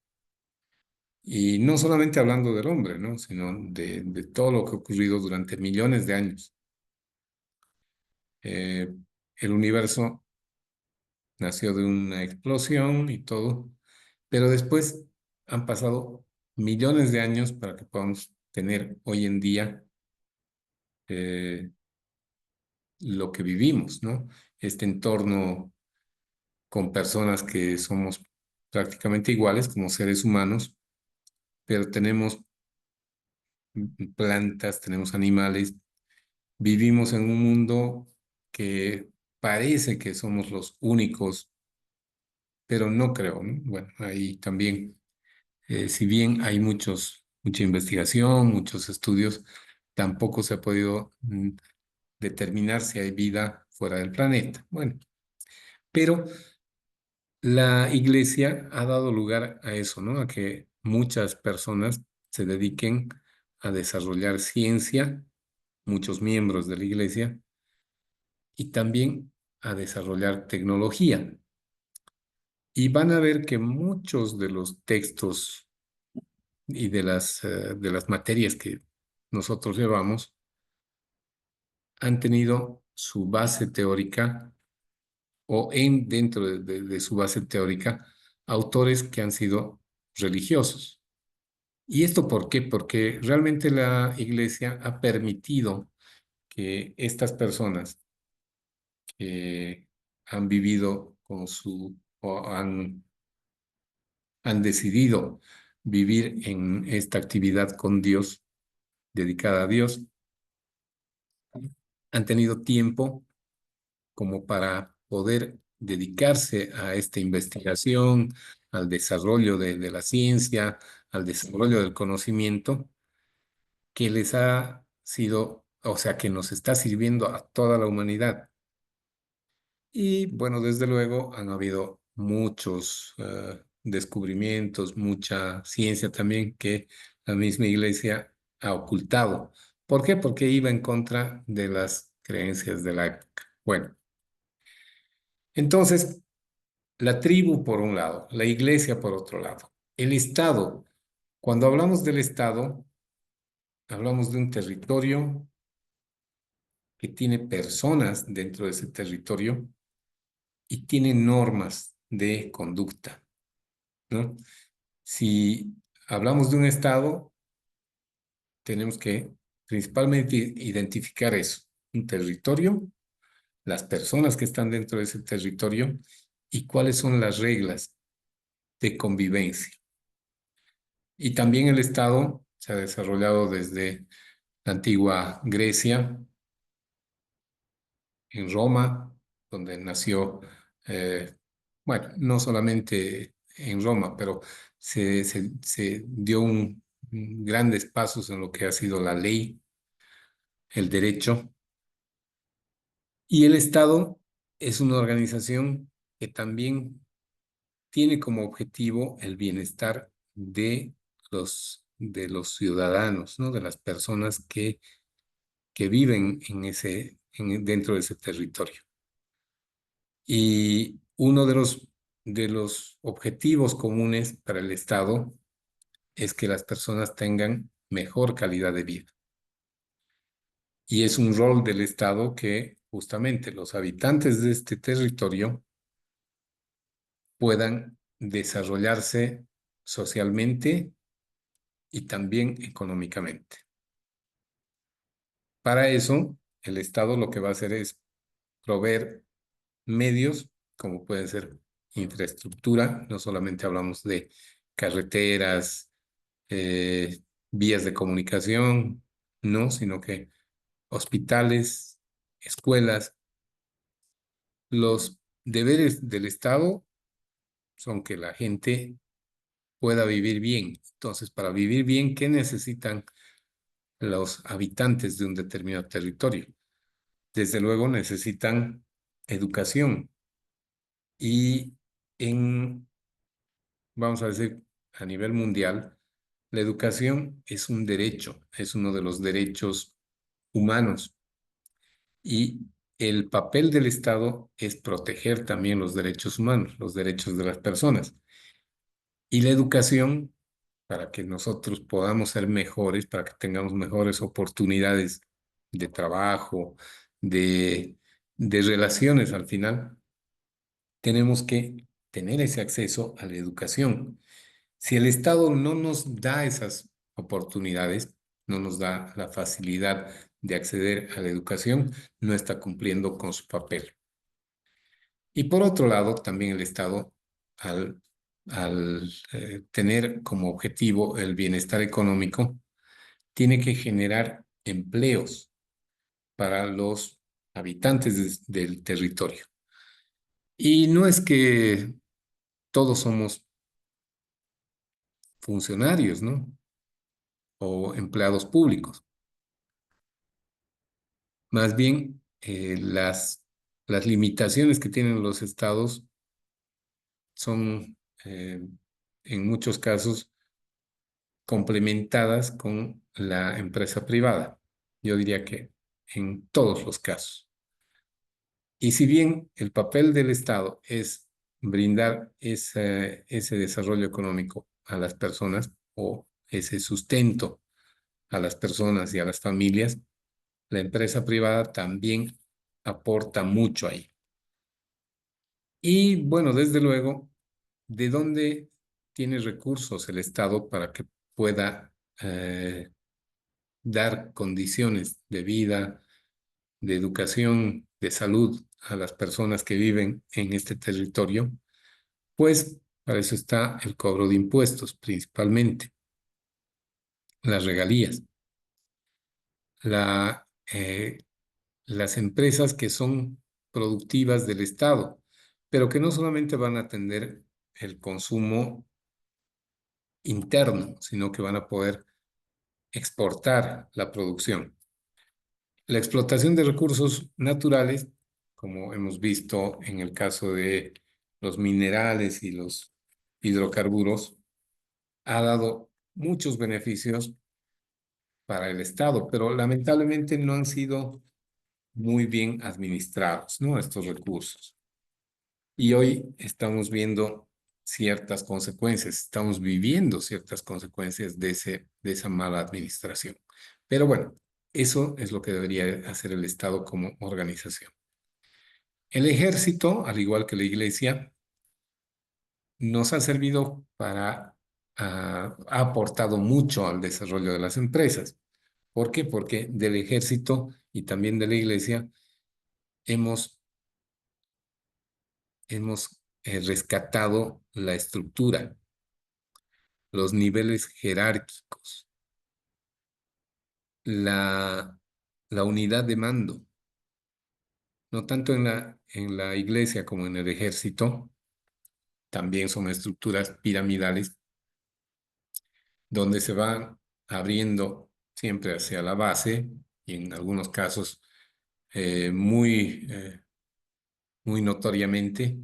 y no solamente hablando del hombre, ¿no? Sino de todo lo que ha ocurrido durante millones de años. Eh, el universo nació de una explosión y todo, pero después han pasado millones de años para que podamos tener hoy en día eh, lo que vivimos, ¿no? Este entorno con personas que somos prácticamente iguales como seres humanos, pero tenemos plantas, tenemos animales, vivimos en un mundo que parece que somos los únicos, pero no creo, ¿no? Bueno, ahí también, si bien hay mucha investigación, muchos estudios, tampoco se ha podido determinar si hay vida fuera del planeta. Bueno, pero la iglesia ha dado lugar a eso, ¿no? A que muchas personas se dediquen a desarrollar ciencia, muchos miembros de la iglesia, y también a desarrollar tecnología. Y van a ver que muchos de los textos y de las materias que nosotros llevamos han tenido su base teórica o dentro de su base teórica autores que han sido religiosos. ¿Y esto por qué? Porque realmente la iglesia ha permitido que estas personas que han vivido o han decidido vivir en esta actividad con Dios, dedicada a Dios, han tenido tiempo como para poder dedicarse a esta investigación, al desarrollo de la ciencia, al desarrollo del conocimiento, que les ha sido, o sea, que nos está sirviendo a toda la humanidad. Y bueno, desde luego han habido muchos descubrimientos, mucha ciencia también que la misma iglesia ha ocultado. ¿Por qué? Porque iba en contra de las creencias de la época. Bueno, entonces, la tribu por un lado, la iglesia por otro lado, el Estado. Cuando hablamos del Estado, hablamos de un territorio que tiene personas dentro de ese territorio y tiene normas de conducta, ¿no? Si hablamos de un Estado, tenemos que principalmente identificar eso, un territorio, las personas que están dentro de ese territorio y cuáles son las reglas de convivencia. Y también el Estado se ha desarrollado desde la antigua Grecia, en Roma, donde nació, bueno, no solamente en Roma, pero se dio grandes pasos en lo que ha sido la ley, el derecho. Y el Estado es una organización que también tiene como objetivo el bienestar de los ciudadanos, ¿no? De las personas que viven dentro de ese territorio. Y uno de los objetivos comunes para el Estado es que las personas tengan mejor calidad de vida. Y es un rol del Estado que justamente los habitantes de este territorio puedan desarrollarse socialmente y también económicamente. Para eso, el Estado lo que va a hacer es proveer medios, como pueden ser infraestructura, no solamente hablamos de carreteras, eh, vías de comunicación, no, sino que hospitales, escuelas. Los deberes del Estado son que la gente pueda vivir bien. Entonces, para vivir bien, ¿qué necesitan los habitantes de un determinado territorio? Desde luego necesitan educación y vamos a decir, a nivel mundial, la educación es un derecho, es uno de los derechos humanos y el papel del Estado es proteger también los derechos humanos, los derechos de las personas. Y la educación, para que nosotros podamos ser mejores, para que tengamos mejores oportunidades de trabajo, de, de relaciones al final, tenemos que tener ese acceso a la educación. Si el Estado no nos da esas oportunidades, no nos da la facilidad de acceder a la educación, no está cumpliendo con su papel. Y por otro lado, también el Estado, al tener como objetivo el bienestar económico, tiene que generar empleos para los habitantes del territorio. Y no es que todos somos funcionarios, ¿no? O empleados públicos. Más bien, las limitaciones que tienen los estados son, en muchos casos, complementadas con la empresa privada. Yo diría que en todos los casos. Y si bien el papel del Estado es brindar ese desarrollo económico a las personas o ese sustento a las personas y a las familias, la empresa privada también aporta mucho ahí. Y bueno, desde luego, ¿de dónde tiene recursos el Estado para que pueda dar condiciones de vida, de educación, de salud a las personas que viven en este territorio? Pues para eso está el cobro de impuestos, principalmente, las regalías, la, eh, las empresas que son productivas del Estado, pero que no solamente van a atender el consumo interno, sino que van a poder exportar la producción. La explotación de recursos naturales, como hemos visto en el caso de los minerales y los hidrocarburos, ha dado muchos beneficios para el Estado, pero lamentablemente no han sido muy bien administrados, ¿no? Estos recursos. Y hoy estamos viendo ciertas consecuencias, estamos viviendo ciertas consecuencias de esa mala administración. Pero bueno, eso es lo que debería hacer el Estado como organización. El ejército, al igual que la iglesia, nos ha servido ha aportado mucho al desarrollo de las empresas. ¿Por qué? Porque del ejército y también de la iglesia hemos, hemos rescatado la estructura, los niveles jerárquicos, la, la unidad de mando, no tanto en la iglesia como en el ejército, también son estructuras piramidales donde se van abriendo siempre hacia la base y en algunos casos muy notoriamente,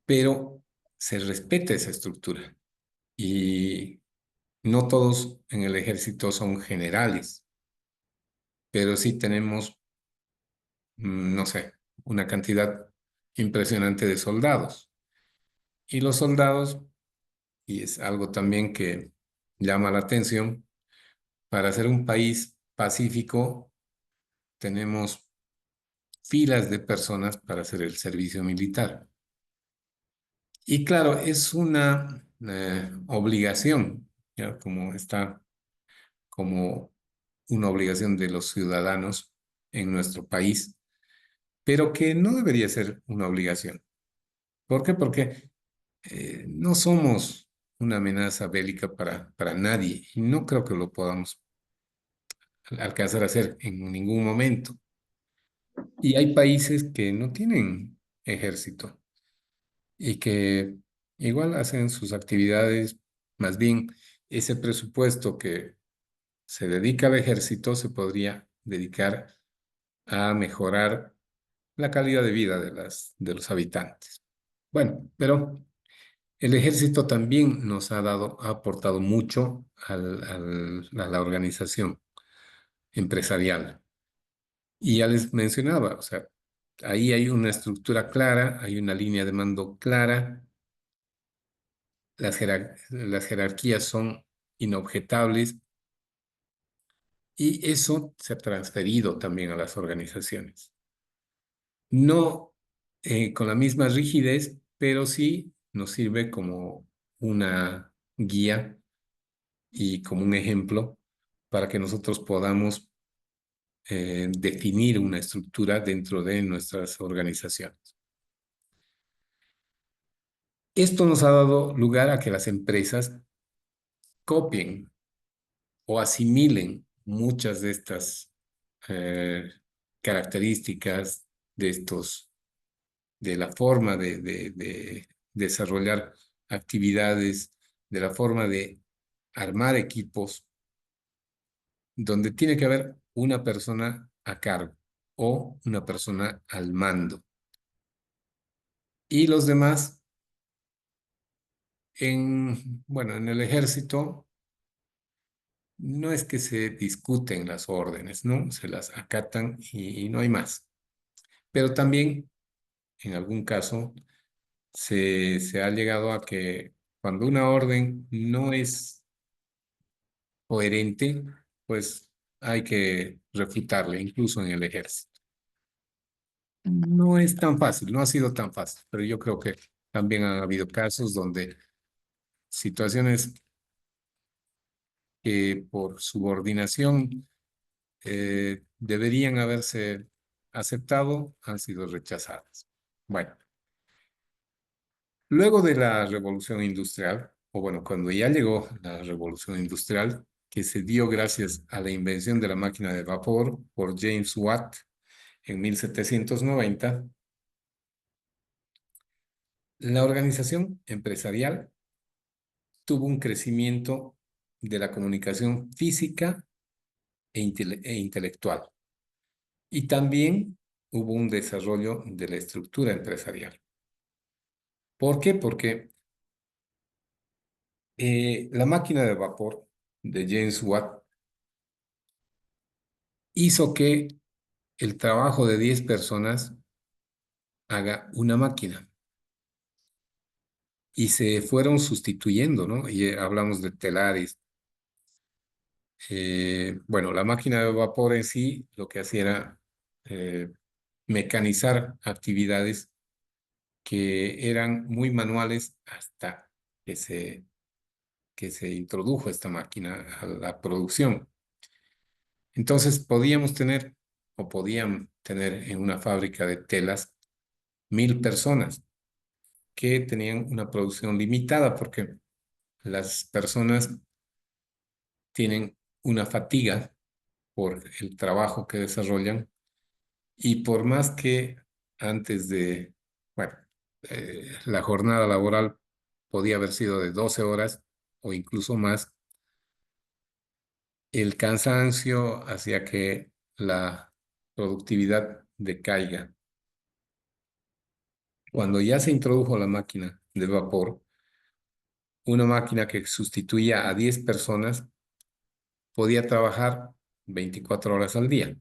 pero se respeta esa estructura y no todos en el ejército son generales, pero sí tenemos, no sé, una cantidad impresionante de soldados. Y los soldados, y es algo también que llama la atención, para ser un país pacífico tenemos filas de personas para hacer el servicio militar. Y claro, es una obligación, ¿ya? Como está como una obligación de los ciudadanos en nuestro país, pero que no debería ser una obligación. ¿Por qué? Porque no somos una amenaza bélica para nadie y no creo que lo podamos alcanzar a hacer en ningún momento. Y hay países que no tienen ejército y que igual hacen sus actividades, más bien ese presupuesto que se dedica al ejército se podría dedicar a mejorar la calidad de vida de los habitantes. Bueno, pero el ejército también nos ha aportado mucho a la organización empresarial. Y ya les mencionaba, o sea, ahí hay una estructura clara, hay una línea de mando clara, las jerarquías son inobjetables y eso se ha transferido también a las organizaciones. No con la misma rigidez, pero sí nos sirve como una guía y como un ejemplo para que nosotros podamos definir una estructura dentro de nuestras organizaciones. Esto nos ha dado lugar a que las empresas copien o asimilen muchas de estas eh, características de la forma de desarrollar actividades, de la forma de armar equipos, donde tiene que haber una persona a cargo o una persona al mando. Y los demás, bueno, en el ejército, no es que se discuten las órdenes, ¿no? Se las acatan y no hay más. Pero también, en algún caso, se ha llegado a que cuando una orden no es coherente, pues hay que refutarle, incluso en el ejército. No es tan fácil, no ha sido tan fácil, pero yo creo que también han habido casos donde situaciones que por subordinación deberían haberse aceptado han sido rechazadas. Bueno, luego de la revolución industrial, o bueno, cuando ya llegó la revolución industrial, que se dio gracias a la invención de la máquina de vapor por James Watt en 1790, la organización empresarial tuvo un crecimiento de la comunicación física e intelectual. Y también hubo un desarrollo de la estructura empresarial. ¿Por qué? Porque la máquina de vapor de James Watt hizo que el trabajo de 10 personas haga una máquina y se fueron sustituyendo, ¿no? Y hablamos de telares. Bueno, la máquina de vapor en sí lo que hacía era mecanizar actividades que eran muy manuales hasta que se introdujo esta máquina a la producción. Entonces podíamos tener o podían tener en una fábrica de telas 1000 personas que tenían una producción limitada porque las personas tienen una fatiga por el trabajo que desarrollan y por más que antes de, bueno, la jornada laboral podía haber sido de 12 horas o incluso más, el cansancio hacía que la productividad decaiga. Cuando ya se introdujo la máquina de vapor, una máquina que sustituía a 10 personas podía trabajar 24 horas al día.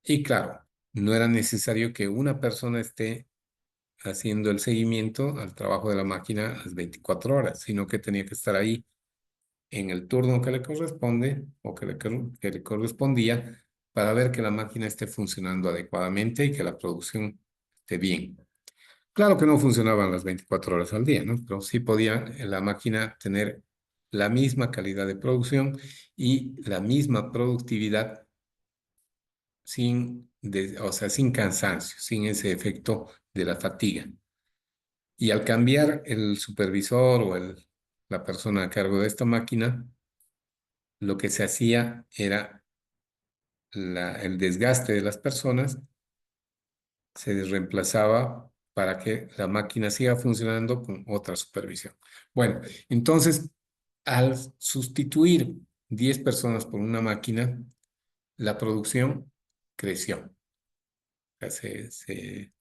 Y claro, no era necesario que una persona esté haciendo el seguimiento al trabajo de la máquina las 24 horas, sino que tenía que estar ahí en el turno que le corresponde o que le correspondía para ver que la máquina esté funcionando adecuadamente y que la producción esté bien. Claro que no funcionaban las 24 horas al día, ¿no? Pero sí podía la máquina tener la misma calidad de producción y la misma productividad o sea, sin cansancio, sin ese efecto de la fatiga. Y al cambiar el supervisor o la persona a cargo de esta máquina, lo que se hacía era el desgaste de las personas se reemplazaba para que la máquina siga funcionando con otra supervisión. Bueno, entonces, al sustituir 10 personas por una máquina, la producción creció. O sea, se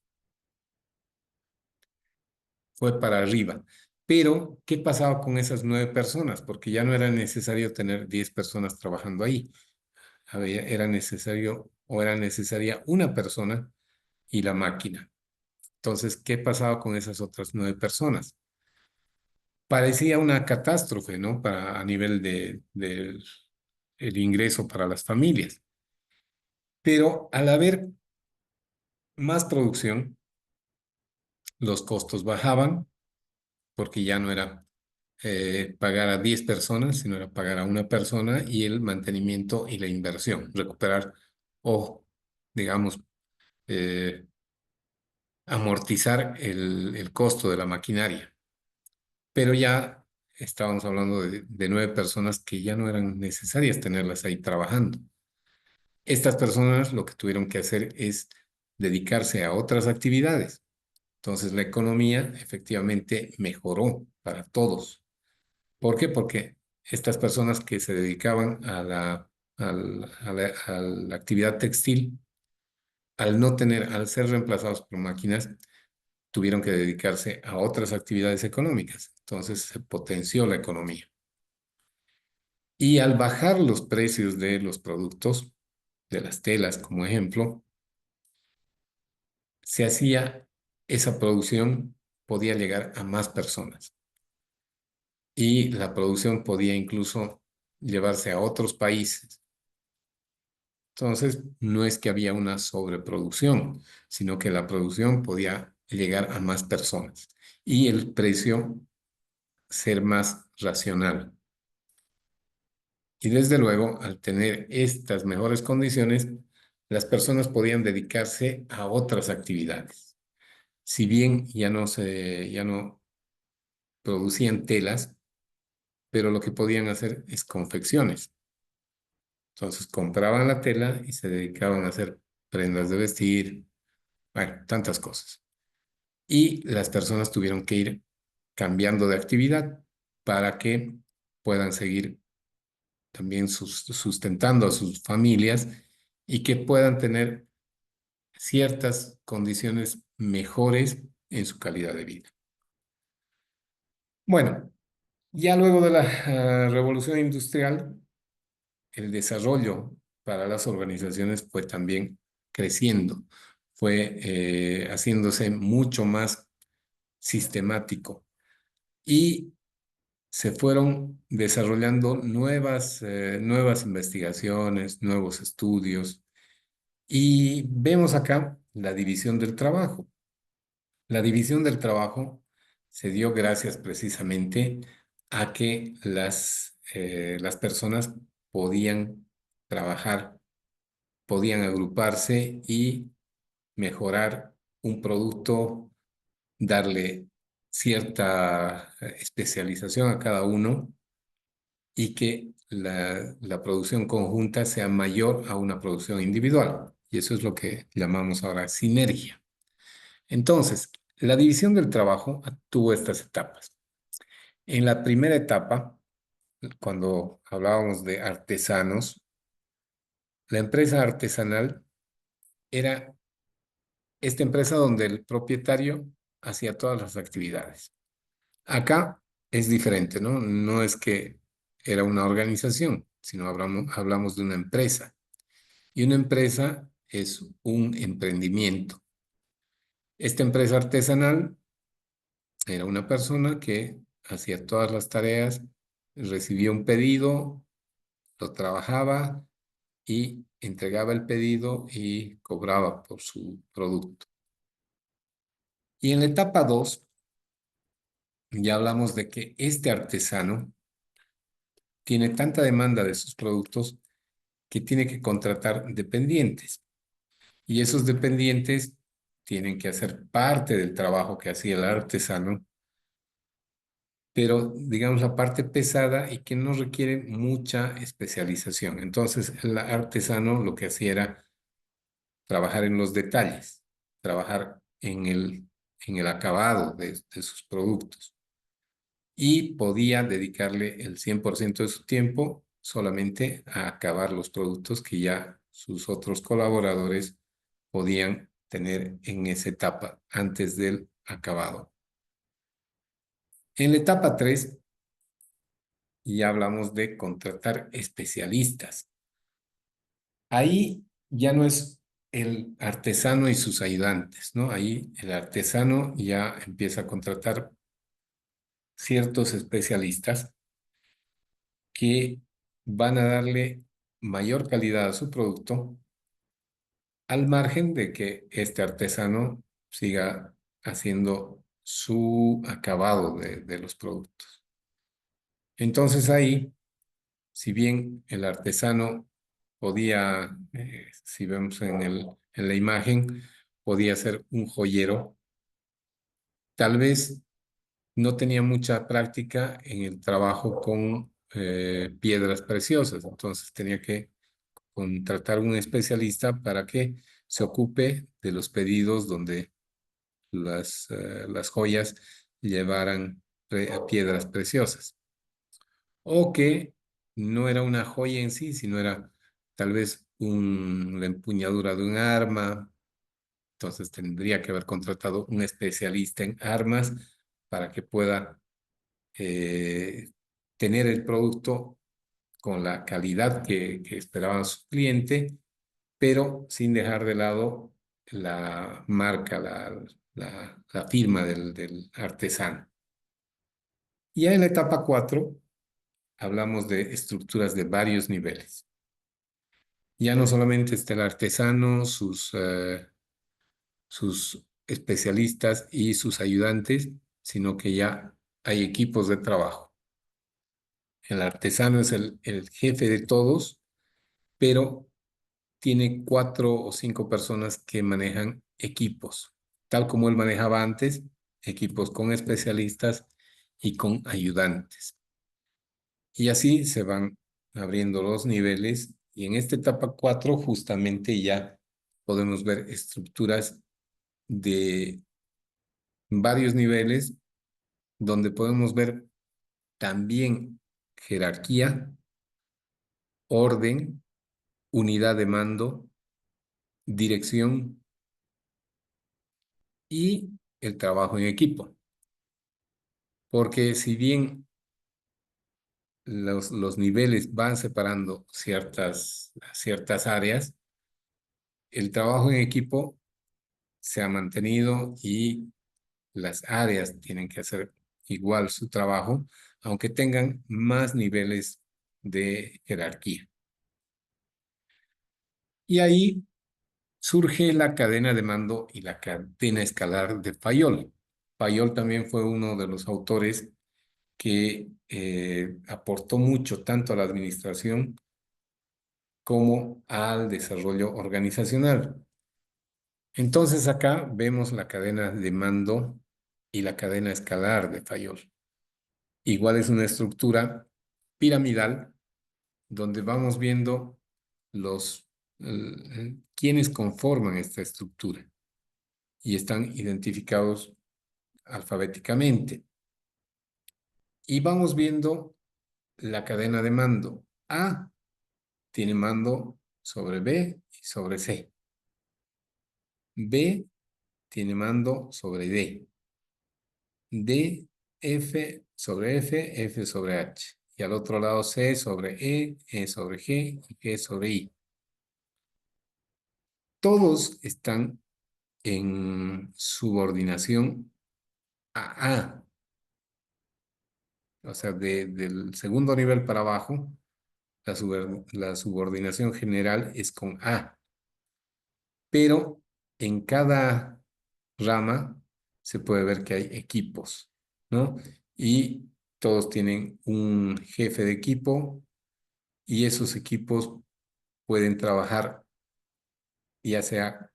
fue para arriba. Pero, ¿qué pasaba con esas 9 personas? Porque ya no era necesario tener 10 personas trabajando ahí. Era necesario o era necesaria una persona y la máquina. Entonces, ¿qué pasaba con esas otras 9 personas? Parecía una catástrofe, ¿no? A nivel del el ingreso para las familias. Pero al haber más producción, los costos bajaban porque ya no era pagar a 10 personas, sino era pagar a una persona y el mantenimiento y la inversión, recuperar o, digamos, eh, amortizar el costo de la maquinaria. Pero ya estábamos hablando de 9 personas que ya no eran necesarias tenerlas ahí trabajando. Estas personas lo que tuvieron que hacer es dedicarse a otras actividades. Entonces la economía efectivamente mejoró para todos. ¿Por qué? Porque estas personas que se dedicaban a la actividad textil, al ser reemplazados por máquinas, tuvieron que dedicarse a otras actividades económicas. Entonces se potenció la economía. Y al bajar los precios de los productos, de las telas como ejemplo, se hacía esa producción, podía llegar a más personas. Y la producción podía incluso llevarse a otros países. Entonces, no es que había una sobreproducción, sino que la producción podía llegar a más personas y el precio ser más racional. Y desde luego, al tener estas mejores condiciones, las personas podían dedicarse a otras actividades. Si bien ya no producían telas, pero lo que podían hacer es confecciones. Entonces compraban la tela y se dedicaban a hacer prendas de vestir, bueno, tantas cosas. Y las personas tuvieron que ir cambiando de actividad para que puedan seguir también sustentando a sus familias y que puedan tener ciertas condiciones mejores en su calidad de vida. Bueno, Ya luego de la revolución industrial, el desarrollo para las organizaciones fue también creciendo, fue haciéndose mucho más sistemático y se fueron desarrollando nuevas investigaciones, nuevos estudios y vemos acá la división del trabajo. La división del trabajo se dio gracias precisamente a que las personas podían trabajar, podían agruparse y mejorar un producto, darle cierta especialización a cada uno y que la producción conjunta sea mayor a una producción individual. Y eso es lo que llamamos ahora sinergia. Entonces, la división del trabajo tuvo estas etapas. En la primera etapa, cuando hablábamos de artesanos, la empresa artesanal era esta empresa donde el propietario hacía todas las actividades. Acá es diferente, ¿no? No es que era una organización, sino hablamos de una empresa. Y una empresa es un emprendimiento. Esta empresa artesanal era una persona que hacía todas las tareas, recibía un pedido, lo trabajaba y entregaba el pedido y cobraba por su producto. Y en la etapa 2 ya hablamos de que este artesano tiene tanta demanda de sus productos que tiene que contratar dependientes. Y esos dependientes tienen que hacer parte del trabajo que hacía el artesano, pero digamos la parte pesada y que no requiere mucha especialización. Entonces, el artesano lo que hacía era trabajar en los detalles, trabajar en el acabado de sus productos y podía dedicarle el 100% de su tiempo solamente a acabar los productos que ya sus otros colaboradores podían tener en esa etapa antes del acabado. En la etapa 3 ya hablamos de contratar especialistas. Ahí ya no es el artesano y sus ayudantes, ¿no? Ahí el artesano ya empieza a contratar ciertos especialistas que van a darle mayor calidad a su producto, al margen de que este artesano siga haciendo su acabado de los productos. Entonces ahí, si bien el artesano podía, si vemos en la imagen, podía ser un joyero, tal vez no tenía mucha práctica en el trabajo con piedras preciosas, entonces tenía que contratar un especialista para que se ocupe de los pedidos donde las joyas llevaran piedras preciosas. O que no era una joya en sí, sino era tal vez la empuñadura de un arma. Entonces tendría que haber contratado un especialista en armas para que pueda eh, tener el producto con la calidad que esperaba su cliente, pero sin dejar de lado la marca, la firma del artesano. Y ya en la etapa 4 hablamos de estructuras de varios niveles. Ya no solamente está el artesano, sus especialistas y sus ayudantes, sino que ya hay equipos de trabajo. El artesano es el jefe de todos, pero tiene 4 o 5 personas que manejan equipos, tal como él manejaba antes, equipos con especialistas y con ayudantes. Y así se van abriendo los niveles y en esta etapa 4 justamente ya podemos ver estructuras de varios niveles donde podemos ver también jerarquía, orden, unidad de mando, dirección y el trabajo en equipo. Porque si bien los niveles van separando ciertas áreas, el trabajo en equipo se ha mantenido y las áreas tienen que hacer igual su trabajo, aunque tengan más niveles de jerarquía. Y ahí surge la cadena de mando y la cadena escalar de Fayol. Fayol también fue uno de los autores que aportó mucho tanto a la administración como al desarrollo organizacional. Entonces acá vemos la cadena de mando y la cadena escalar de Fayol. Igual es una estructura piramidal donde vamos viendo quienes conforman esta estructura y están identificados alfabéticamente. Y vamos viendo la cadena de mando. A tiene mando sobre B y sobre C. B tiene mando sobre D. D, F sobre F, F sobre H. Y al otro lado C sobre E sobre G y G sobre I. Todos están en subordinación a A. O sea, del segundo nivel para abajo, la subordinación general es con A. Pero en cada rama se puede ver que hay equipos, ¿no? Y todos tienen un jefe de equipo y esos equipos pueden trabajar ya sea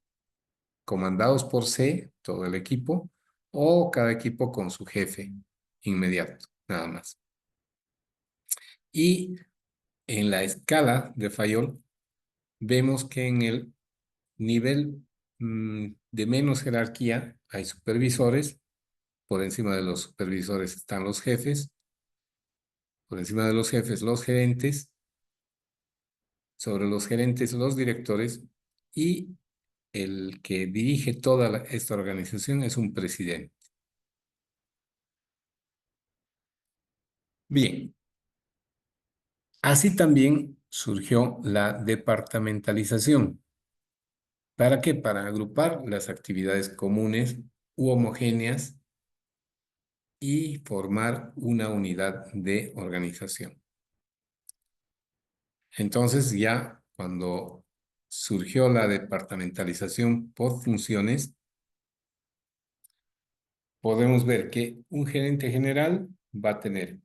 comandados por C, todo el equipo, o cada equipo con su jefe inmediato, nada más. Y en la escala de Fayol, vemos que en el nivel de menos jerarquía hay supervisores, por encima de los supervisores están los jefes, por encima de los jefes los gerentes, sobre los gerentes los directores y el que dirige toda esta organización es un presidente. Bien, así también surgió la departamentalización. ¿Para qué? Para agrupar las actividades comunes u homogéneas y formar una unidad de organización. Entonces ya cuando surgió la departamentalización por funciones, podemos ver que un gerente general va a tener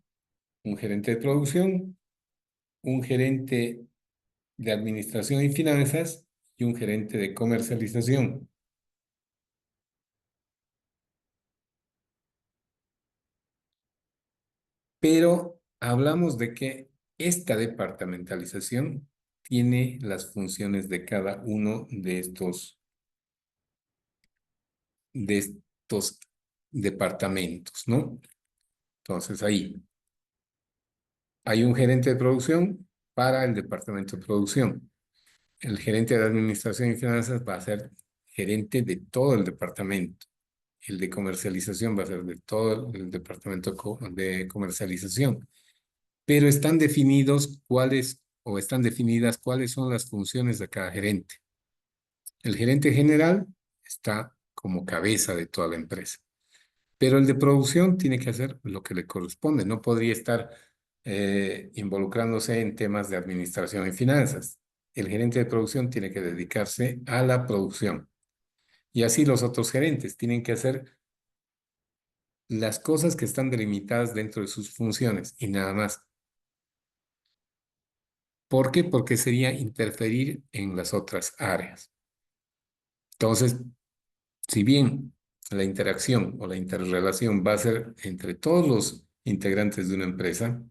un gerente de producción, un gerente de administración y finanzas y un gerente de comercialización. Pero hablamos de que esta departamentalización tiene las funciones de cada uno de estos departamentos, ¿no? Entonces ahí hay un gerente de producción para el departamento de producción. El gerente de administración y finanzas va a ser gerente de todo el departamento. El de comercialización va a ser de todo el departamento de comercialización. Pero están definidos están definidas cuáles son las funciones de cada gerente. El gerente general está como cabeza de toda la empresa. Pero el de producción tiene que hacer lo que le corresponde. No podría estar involucrándose en temas de administración y finanzas. El gerente de producción tiene que dedicarse a la producción. Y así los otros gerentes tienen que hacer las cosas que están delimitadas dentro de sus funciones y nada más. ¿Por qué? Porque sería interferir en las otras áreas. Entonces, si bien la interacción o la interrelación va a ser entre todos los integrantes de una empresa,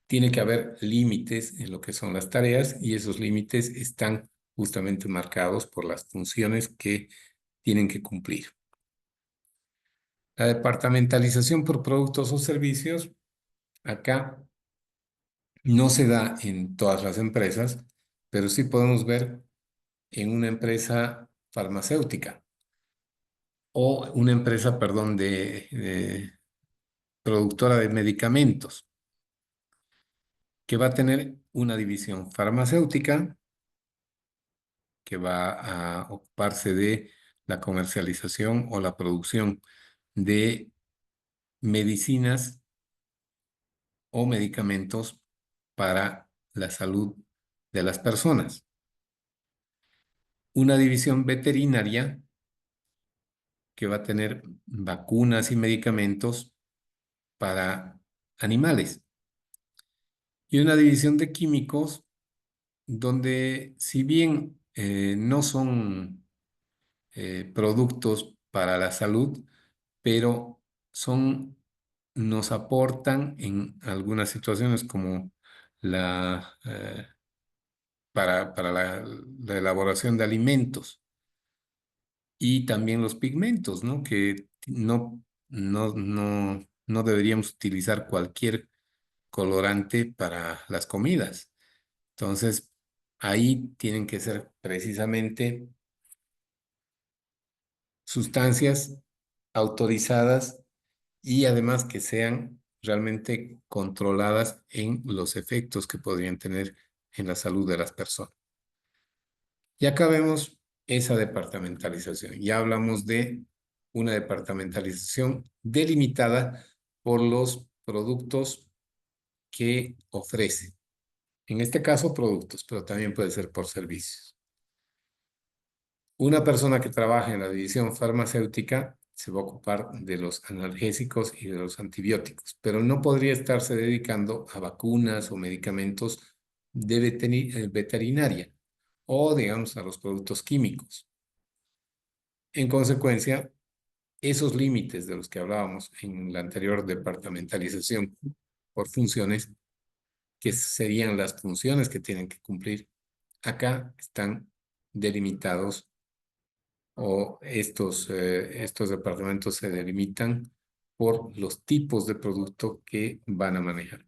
tiene que haber límites en lo que son las tareas y esos límites están justamente marcados por las funciones que tienen que cumplir. La departamentalización por productos o servicios, acá no se da en todas las empresas, pero sí podemos ver en una empresa farmacéutica o una empresa, perdón, de productora de medicamentos. que va a tener una división farmacéutica, que va a ocuparse de la comercialización o la producción de medicinas o medicamentos para la salud de las personas. Una división veterinaria que va a tener vacunas y medicamentos para animales. Y una división de químicos donde, si bien no son productos para la salud, pero nos aportan en algunas situaciones como para la elaboración de alimentos y también los pigmentos, ¿no? Que no deberíamos utilizar cualquier colorante para las comidas. Entonces, ahí tienen que ser precisamente sustancias autorizadas y además que sean realmente controladas en los efectos que podrían tener en la salud de las personas. Y acá vemos esa departamentalización. Ya hablamos de una departamentalización delimitada por los productos que ofrece. En este caso, productos, pero también puede ser por servicios. Una persona que trabaja en la división farmacéutica se va a ocupar de los analgésicos y de los antibióticos, pero no podría estarse dedicando a vacunas o medicamentos de veterinaria o, digamos, a los productos químicos. En consecuencia, esos límites de los que hablábamos en la anterior departamentalización por funciones, que serían las funciones que tienen que cumplir, acá están delimitados o estos departamentos se delimitan por los tipos de producto que van a manejar.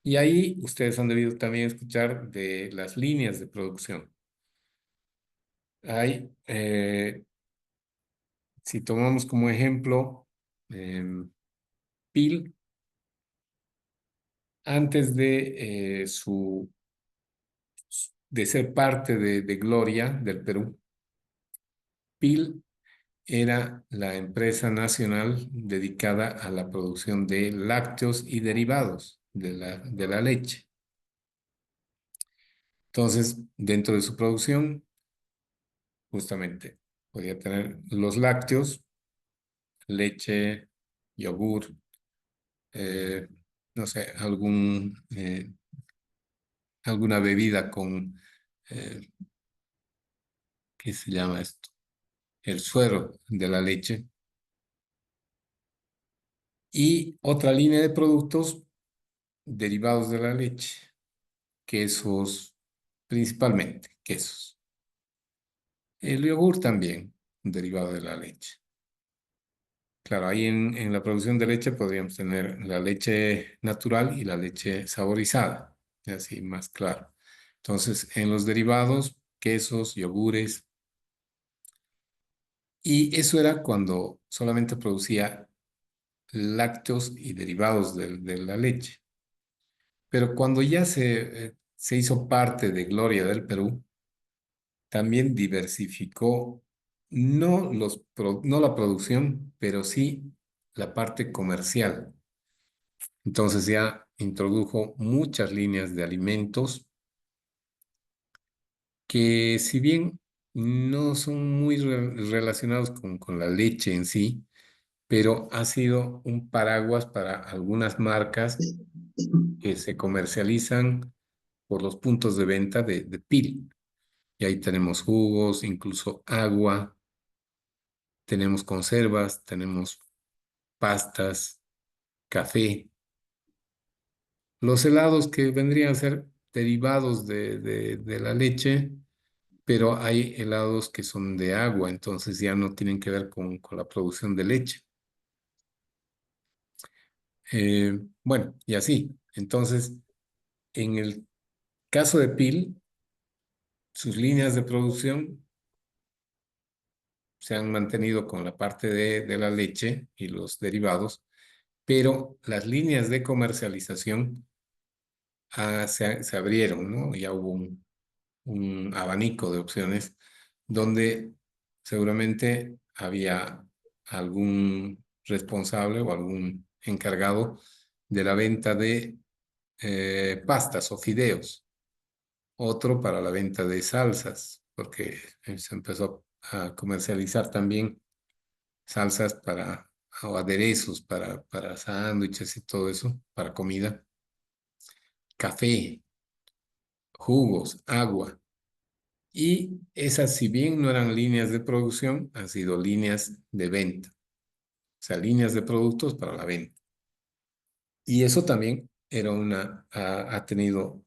Y ahí ustedes han debido también escuchar de las líneas de producción. Hay, si tomamos como ejemplo PIL, antes de ser parte de Gloria del Perú, PIL era la empresa nacional dedicada a la producción de lácteos y derivados de la leche. Entonces, dentro de su producción, justamente, podía tener los lácteos, leche, yogur, no sé, alguna bebida con, ¿qué se llama esto? El suero de la leche. Y otra línea de productos derivados de la leche, quesos, principalmente quesos. El yogur también, un derivado de la leche. Claro, ahí en la producción de leche podríamos tener la leche natural y la leche saborizada, así más claro. Entonces, en los derivados, quesos, yogures, y eso era cuando solamente producía lácteos y derivados de la leche. Pero cuando ya se hizo parte de Gloria del Perú, también diversificó no la producción, pero sí la parte comercial. Entonces ya introdujo muchas líneas de alimentos que, si bien no son muy relacionados con la leche en sí, pero ha sido un paraguas para algunas marcas que se comercializan por los puntos de venta de PIL. Y ahí tenemos jugos, incluso agua, tenemos conservas, tenemos pastas, café. Los helados que vendrían a ser derivados de la leche, pero hay helados que son de agua, entonces ya no tienen que ver con la producción de leche. Bueno, y así. Entonces, en el caso de PIL, sus líneas de producción se han mantenido con la parte de la leche y los derivados, pero las líneas de comercialización se abrieron, ¿no? Ya hubo un abanico de opciones donde seguramente había algún responsable o algún encargado de la venta de pastas o fideos, otro para la venta de salsas, porque se empezó a comercializar también salsas para, o aderezos para sándwiches y todo eso, para comida, café, jugos, agua. Y esas, si bien no eran líneas de producción, han sido líneas de venta, o sea, líneas de productos para la venta. Y eso también ha tenido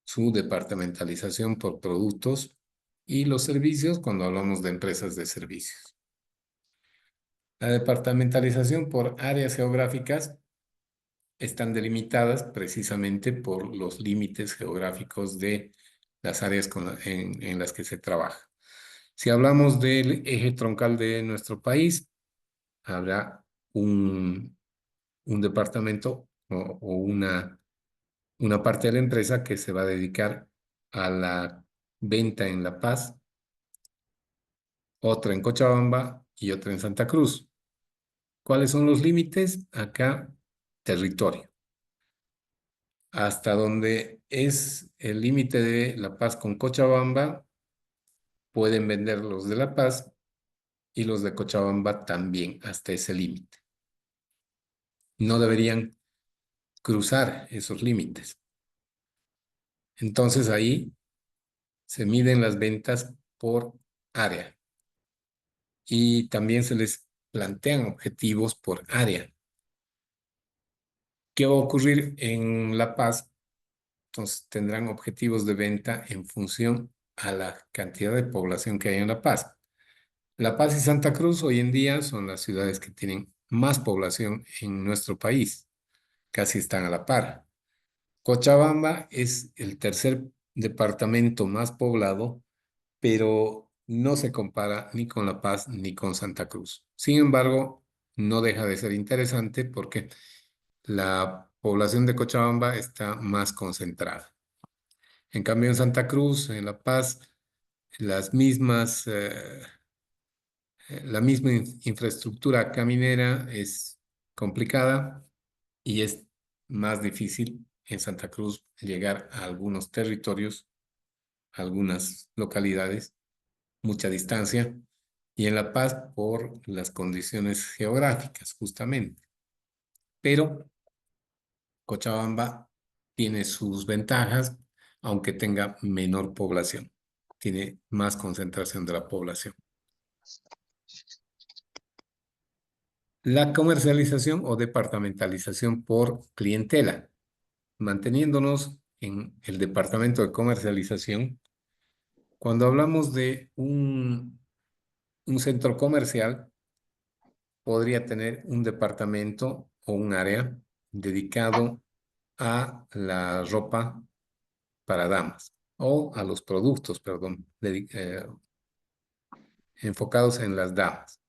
su departamentalización por productos y los servicios cuando hablamos de empresas de servicios. La departamentalización por áreas geográficas están delimitadas precisamente por los límites geográficos de las áreas en las que se trabaja. Si hablamos del eje troncal de nuestro país, habrá un departamento o una parte de la empresa que se va a dedicar a la venta en La Paz, otra en Cochabamba y otra en Santa Cruz. ¿Cuáles son los límites? Acá, territorio. Hasta donde es el límite de La Paz con Cochabamba, pueden vender los de La Paz y los de Cochabamba también hasta ese límite. No deberían cruzar esos límites. Entonces ahí se miden las ventas por área y también se les plantean objetivos por área. ¿Qué va a ocurrir en La Paz? Entonces tendrán objetivos de venta en función a la cantidad de población que hay en La Paz. La Paz y Santa Cruz hoy en día son las ciudades que tienen más población en nuestro país. Casi están a la par. Cochabamba es el tercer departamento más poblado, pero no se compara ni con La Paz ni con Santa Cruz. Sin embargo, no deja de ser interesante porque la población de Cochabamba está más concentrada. En cambio, en Santa Cruz, en La Paz, las mismas, la misma infraestructura caminera es complicada y es más difícil en Santa Cruz llegar a algunos territorios, a algunas localidades, mucha distancia, y en La Paz por las condiciones geográficas, justamente. Pero Cochabamba tiene sus ventajas, aunque tenga menor población, tiene más concentración de la población. La comercialización o departamentalización por clientela. Manteniéndonos en el departamento de comercialización, cuando hablamos de un centro comercial, podría tener un departamento o un área dedicado a la ropa para damas o a los productos, perdón, enfocados en las damas.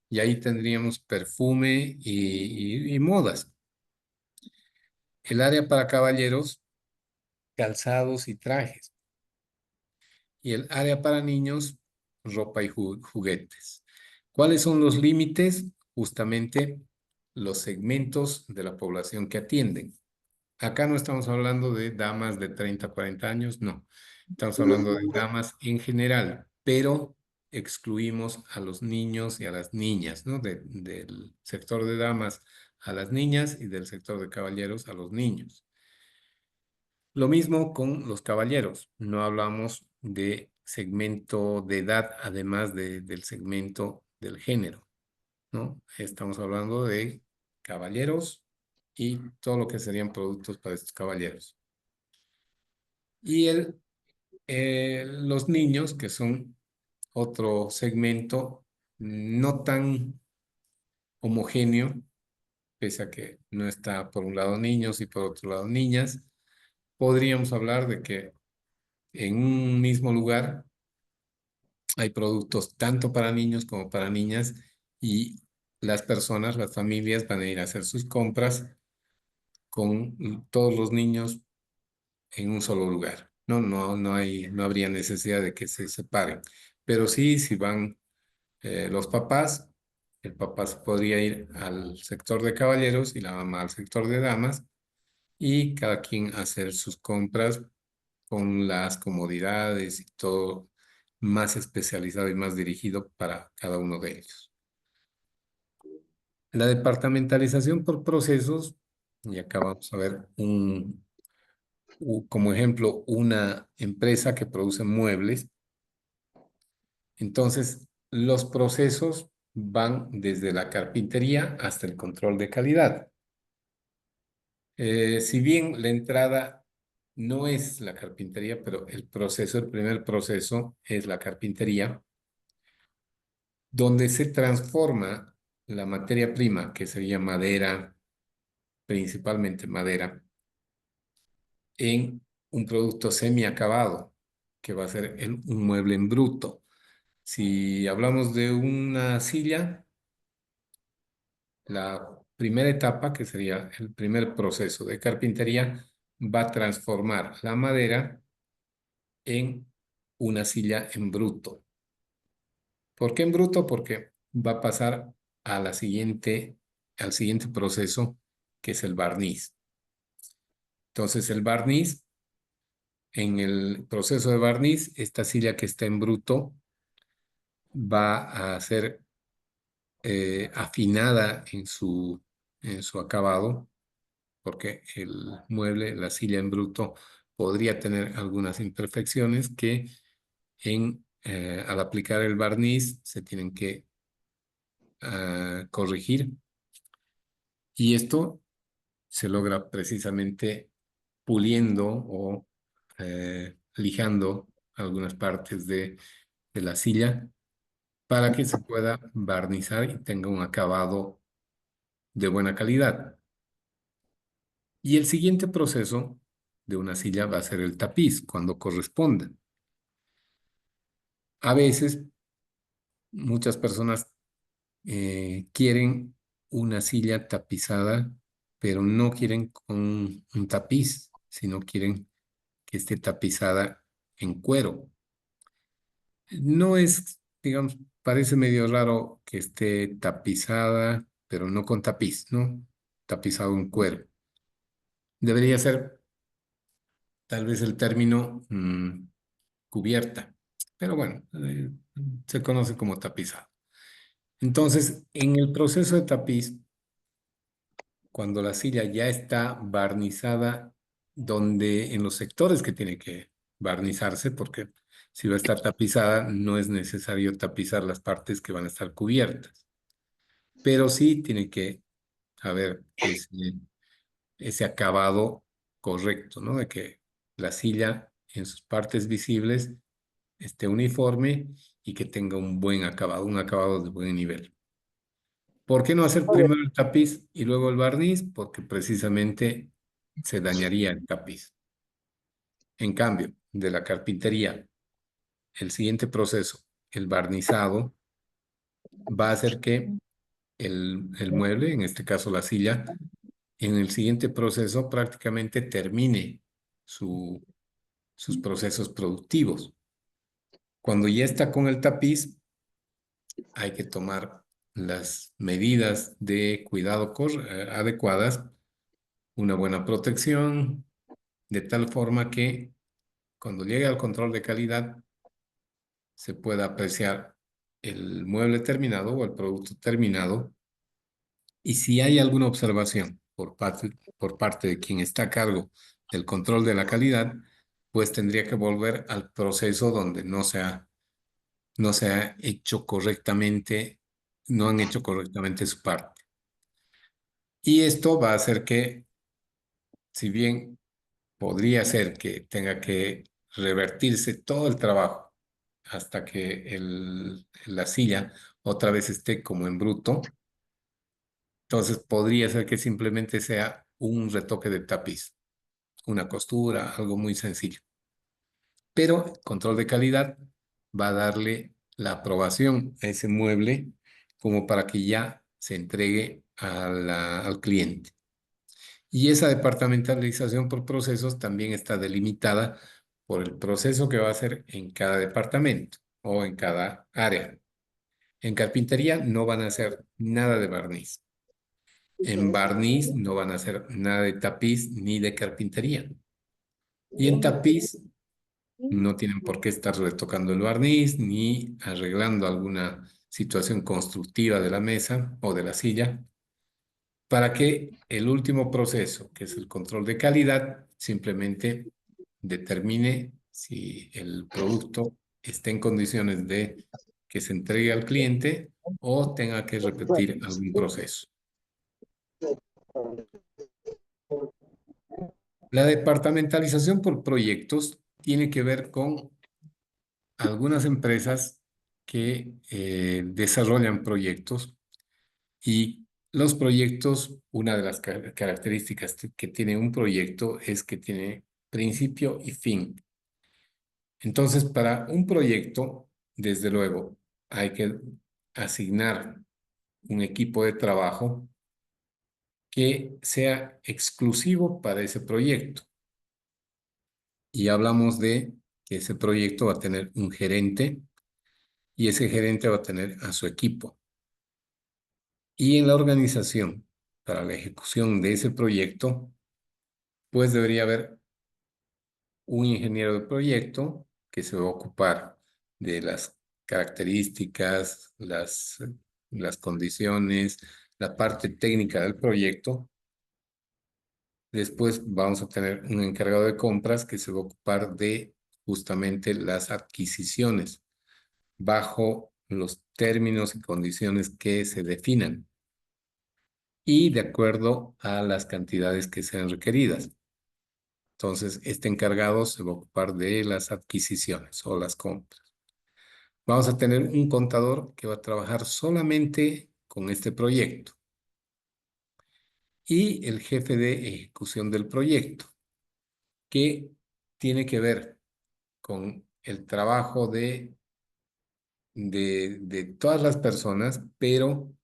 Y ahí tendríamos perfume y modas. El área para caballeros, calzados y trajes. Y el área para niños, ropa y juguetes. ¿Cuáles son los límites? Justamente los segmentos de la población que atienden. Acá no estamos hablando de damas de 30 a 40 años, no. Estamos hablando de damas en general, pero excluimos a los niños y a las niñas, ¿no? Del sector de damas a las niñas y del sector de caballeros a los niños. Lo mismo con los caballeros. No hablamos de segmento de edad, además del segmento del género, ¿no? Estamos hablando de caballeros y todo lo que serían productos para estos caballeros. Y los niños, que son otro segmento no tan homogéneo, pese a que no está por un lado niños y por otro lado niñas, podríamos hablar de que en un mismo lugar hay productos tanto para niños como para niñas y las personas, las familias van a ir a hacer sus compras con todos los niños en un solo lugar. No habría necesidad de que se separen. Pero sí, si van los papás, el papá se podría ir al sector de caballeros y la mamá al sector de damas y cada quien hacer sus compras con las comodidades y todo más especializado y más dirigido para cada uno de ellos. La departamentalización por procesos, y acá vamos a ver como ejemplo una empresa que produce muebles. Entonces, los procesos van desde la carpintería hasta el control de calidad. Si bien la entrada no es la carpintería, pero el primer proceso es la carpintería, donde se transforma la materia prima, que sería madera, principalmente madera, en un producto semiacabado, que va a ser un mueble en bruto. Si hablamos de una silla, la primera etapa, que sería el primer proceso de carpintería, va a transformar la madera en una silla en bruto. ¿Por qué en bruto? Porque va a pasar al siguiente proceso, que es el barniz. Entonces, el barniz, en el proceso de barniz, esta silla que está en bruto va a ser afinada en su acabado, porque el mueble, la silla en bruto, podría tener algunas imperfecciones que al aplicar el barniz se tienen que corregir. Y esto se logra precisamente puliendo o lijando algunas partes de la silla para que se pueda barnizar y tenga un acabado de buena calidad. Y el siguiente proceso de una silla va a ser el tapiz, cuando corresponda. A veces, muchas personas quieren una silla tapizada, pero no quieren con un tapiz, sino quieren que esté tapizada en cuero. No es, digamos, parece medio raro que esté tapizada, pero no con tapiz, ¿no? Tapizado en cuero. Debería ser tal vez el término cubierta, pero bueno, se conoce como tapizado. Entonces, en el proceso de tapiz, cuando la silla ya está barnizada, donde en los sectores que tiene que barnizarse, porque si va a estar tapizada, no es necesario tapizar las partes que van a estar cubiertas, pero sí tiene que haber ese acabado correcto, ¿no? De que la silla en sus partes visibles esté uniforme y que tenga un buen acabado, un acabado de buen nivel. ¿Por qué no hacer Ok, primero el tapiz y luego el barniz? Porque precisamente se dañaría el tapiz. En cambio, de la carpintería, el siguiente proceso, el barnizado, va a hacer que el mueble, en este caso la silla, en el siguiente proceso prácticamente termine sus procesos productivos. Cuando ya está con el tapiz, hay que tomar las medidas de cuidado adecuadas, una buena protección, de tal forma que cuando llegue al control de calidad se pueda apreciar el mueble terminado o el producto terminado. Y si hay alguna observación por parte de quien está a cargo del control de la calidad, pues tendría que volver al proceso donde no se ha hecho correctamente, no han hecho correctamente su parte. Y esto va a hacer que, si bien podría ser que tenga que revertirse todo el trabajo hasta que la silla otra vez esté como en bruto, entonces podría ser que simplemente sea un retoque de tapiz, una costura, algo muy sencillo. Pero el control de calidad va a darle la aprobación a ese mueble como para que ya se entregue al cliente. Y esa departamentalización por procesos también está delimitada por el proceso que va a hacer en cada departamento o en cada área. En carpintería no van a hacer nada de barniz. En barniz no van a hacer nada de tapiz ni de carpintería. Y en tapiz no tienen por qué estar retocando el barniz ni arreglando alguna situación constructiva de la mesa o de la silla, para que el último proceso, que es el control de calidad, simplemente determine si el producto está en condiciones de que se entregue al cliente o tenga que repetir algún proceso. La departamentalización por proyectos tiene que ver con algunas empresas que desarrollan proyectos, y los proyectos, una de las características que tiene un proyecto es que tiene principio y fin. Entonces, para un proyecto, desde luego, hay que asignar un equipo de trabajo que sea exclusivo para ese proyecto. Y hablamos de que ese proyecto va a tener un gerente y ese gerente va a tener a su equipo. Y en la organización, para la ejecución de ese proyecto, pues debería haber un ingeniero de proyecto que se va a ocupar de las características, las condiciones, la parte técnica del proyecto. Después vamos a tener un encargado de compras que se va a ocupar de justamente las adquisiciones bajo los términos y condiciones que se definan y de acuerdo a las cantidades que sean requeridas. Entonces, este encargado se va a ocupar de las adquisiciones o las compras. Vamos a tener un contador que va a trabajar solamente con este proyecto y el jefe de ejecución del proyecto, que tiene que ver con el trabajo de todas las personas, pero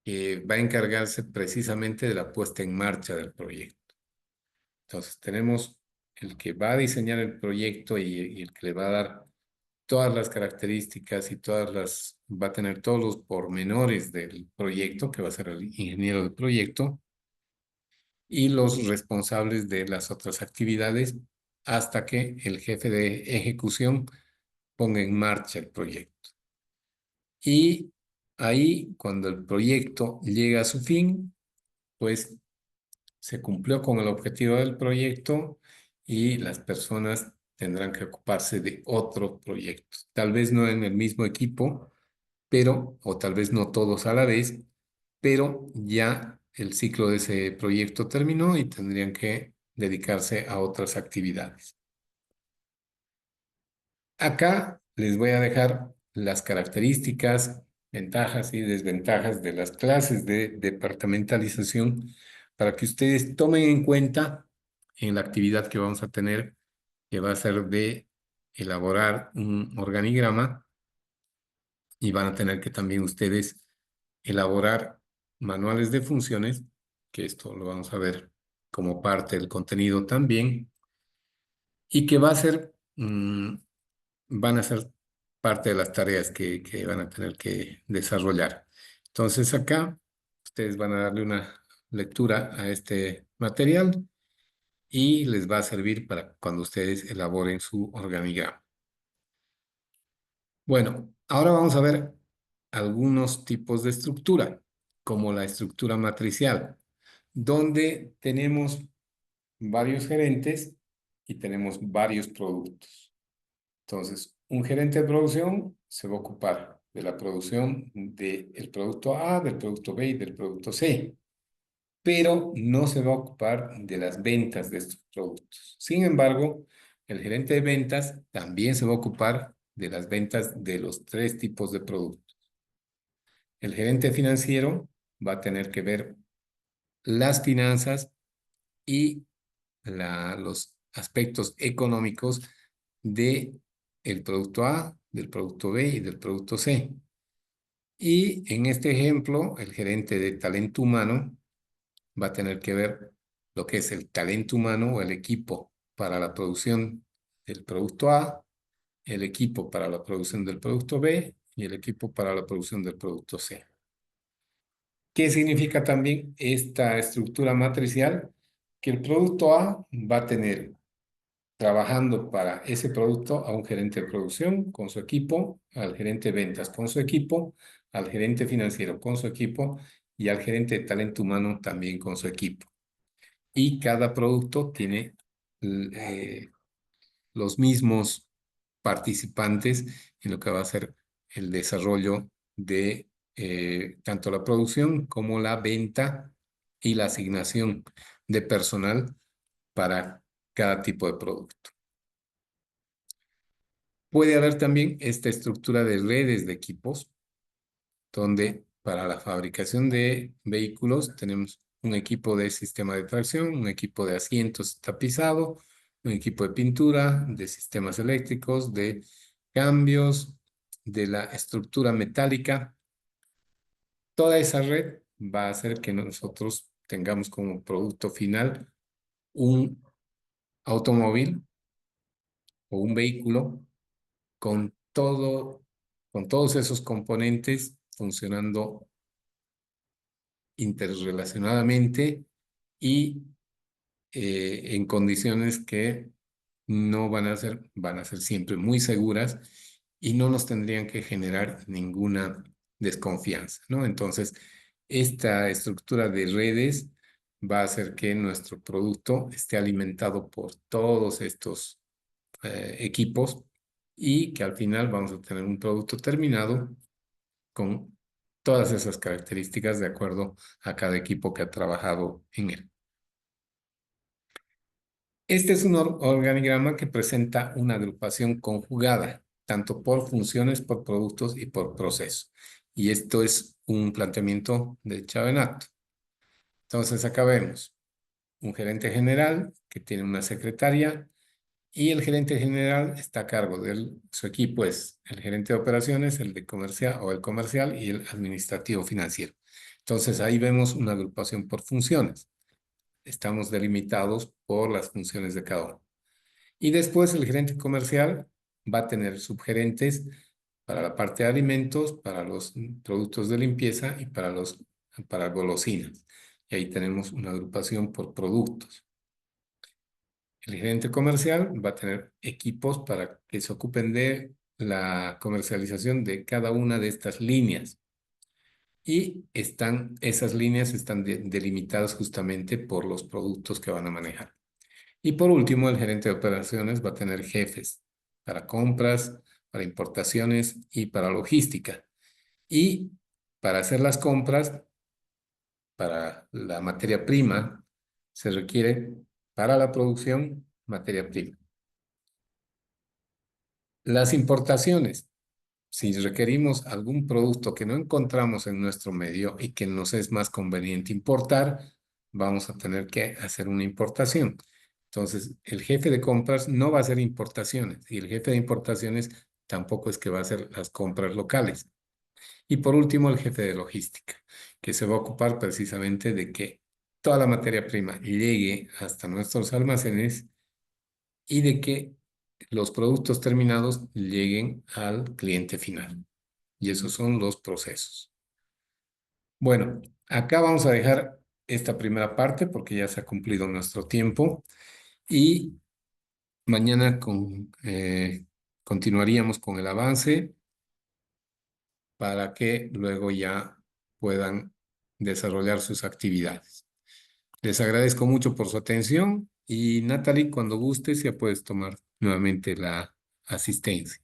va a encargarse precisamente de la puesta en marcha del proyecto. Entonces, tenemos el que va a diseñar el proyecto y el que le va a dar todas las características y va a tener todos los pormenores del proyecto, que va a ser el ingeniero del proyecto, y los responsables de las otras actividades hasta que el jefe de ejecución ponga en marcha el proyecto. Y ahí, cuando el proyecto llega a su fin, pues se cumplió con el objetivo del proyecto y las personas tendrán que ocuparse de otros proyectos. Tal vez no en el mismo equipo, pero, o tal vez no todos a la vez, pero ya el ciclo de ese proyecto terminó y tendrían que dedicarse a otras actividades. Acá les voy a dejar las características, ventajas y desventajas de las clases de departamentalización para que ustedes tomen en cuenta en la actividad que vamos a tener, que va a ser de elaborar un organigrama, y van a tener que también ustedes elaborar manuales de funciones, que esto lo vamos a ver como parte del contenido también, y que van a ser parte de las tareas que van a tener que desarrollar. Entonces acá ustedes van a darle una lectura a este material y les va a servir para cuando ustedes elaboren su organigrama. Bueno, ahora vamos a ver algunos tipos de estructura, como la estructura matricial, donde tenemos varios gerentes y tenemos varios productos. Entonces, un gerente de producción se va a ocupar de la producción del producto A, del producto B y del producto C, pero no se va a ocupar de las ventas de estos productos. Sin embargo, el gerente de ventas también se va a ocupar de las ventas de los tres tipos de productos. El gerente financiero va a tener que ver las finanzas y los aspectos económicos de el producto A, del producto B y del producto C. Y en este ejemplo, el gerente de talento humano va a tener que ver lo que es el talento humano o el equipo para la producción del producto A, el equipo para la producción del producto B y el equipo para la producción del producto C. ¿Qué significa también esta estructura matricial? Que el producto A va a tener trabajando para ese producto a un gerente de producción con su equipo, al gerente de ventas con su equipo, al gerente financiero con su equipo y al gerente de talento humano también con su equipo. Y cada producto tiene los mismos participantes en lo que va a ser el desarrollo de tanto la producción como la venta y la asignación de personal para cada tipo de producto. Puede haber también esta estructura de redes de equipos, donde para la fabricación de vehículos tenemos un equipo de sistema de tracción, un equipo de asientos tapizado, un equipo de pintura, de sistemas eléctricos, de cambios, de la estructura metálica. Toda esa red va a hacer que nosotros tengamos como producto final un automóvil o un vehículo con con todos esos componentes funcionando interrelacionadamente y en condiciones que no van a ser siempre muy seguras y no nos tendrían que generar ninguna desconfianza, ¿no? Entonces, esta estructura de redes va a hacer que nuestro producto esté alimentado por todos estos equipos y que al final vamos a tener un producto terminado con todas esas características de acuerdo a cada equipo que ha trabajado en él. Este es un organigrama que presenta una agrupación conjugada, tanto por funciones, por productos y por proceso. Y esto es un planteamiento de Chavenato. Entonces acá vemos un gerente general que tiene una secretaria y el gerente general está a cargo de su equipo, es el gerente de operaciones, el de comercial o el comercial y el administrativo financiero. Entonces ahí vemos una agrupación por funciones. Estamos delimitados por las funciones de cada uno. Y después el gerente comercial va a tener subgerentes para la parte de alimentos, para los productos de limpieza y para golosinas. Y ahí tenemos una agrupación por productos. El gerente comercial va a tener equipos para que se ocupen de la comercialización de cada una de estas líneas. Y esas líneas están delimitadas justamente por los productos que van a manejar. Y por último, el gerente de operaciones va a tener jefes para compras, para importaciones y para logística. Y para hacer las compras, para la materia prima, se requiere para la producción materia prima. Las importaciones, si requerimos algún producto que no encontramos en nuestro medio y que nos es más conveniente importar, vamos a tener que hacer una importación. Entonces, el jefe de compras no va a hacer importaciones y el jefe de importaciones tampoco es que va a hacer las compras locales. Y por último, el jefe de logística, que se va a ocupar precisamente de que toda la materia prima llegue hasta nuestros almacenes y de que los productos terminados lleguen al cliente final. Y esos son los procesos. Bueno, acá vamos a dejar esta primera parte porque ya se ha cumplido nuestro tiempo y mañana continuaríamos con el avance para que luego ya puedan desarrollar sus actividades. Les agradezco mucho por su atención y Natalie, cuando gustes ya puedes tomar nuevamente la asistencia.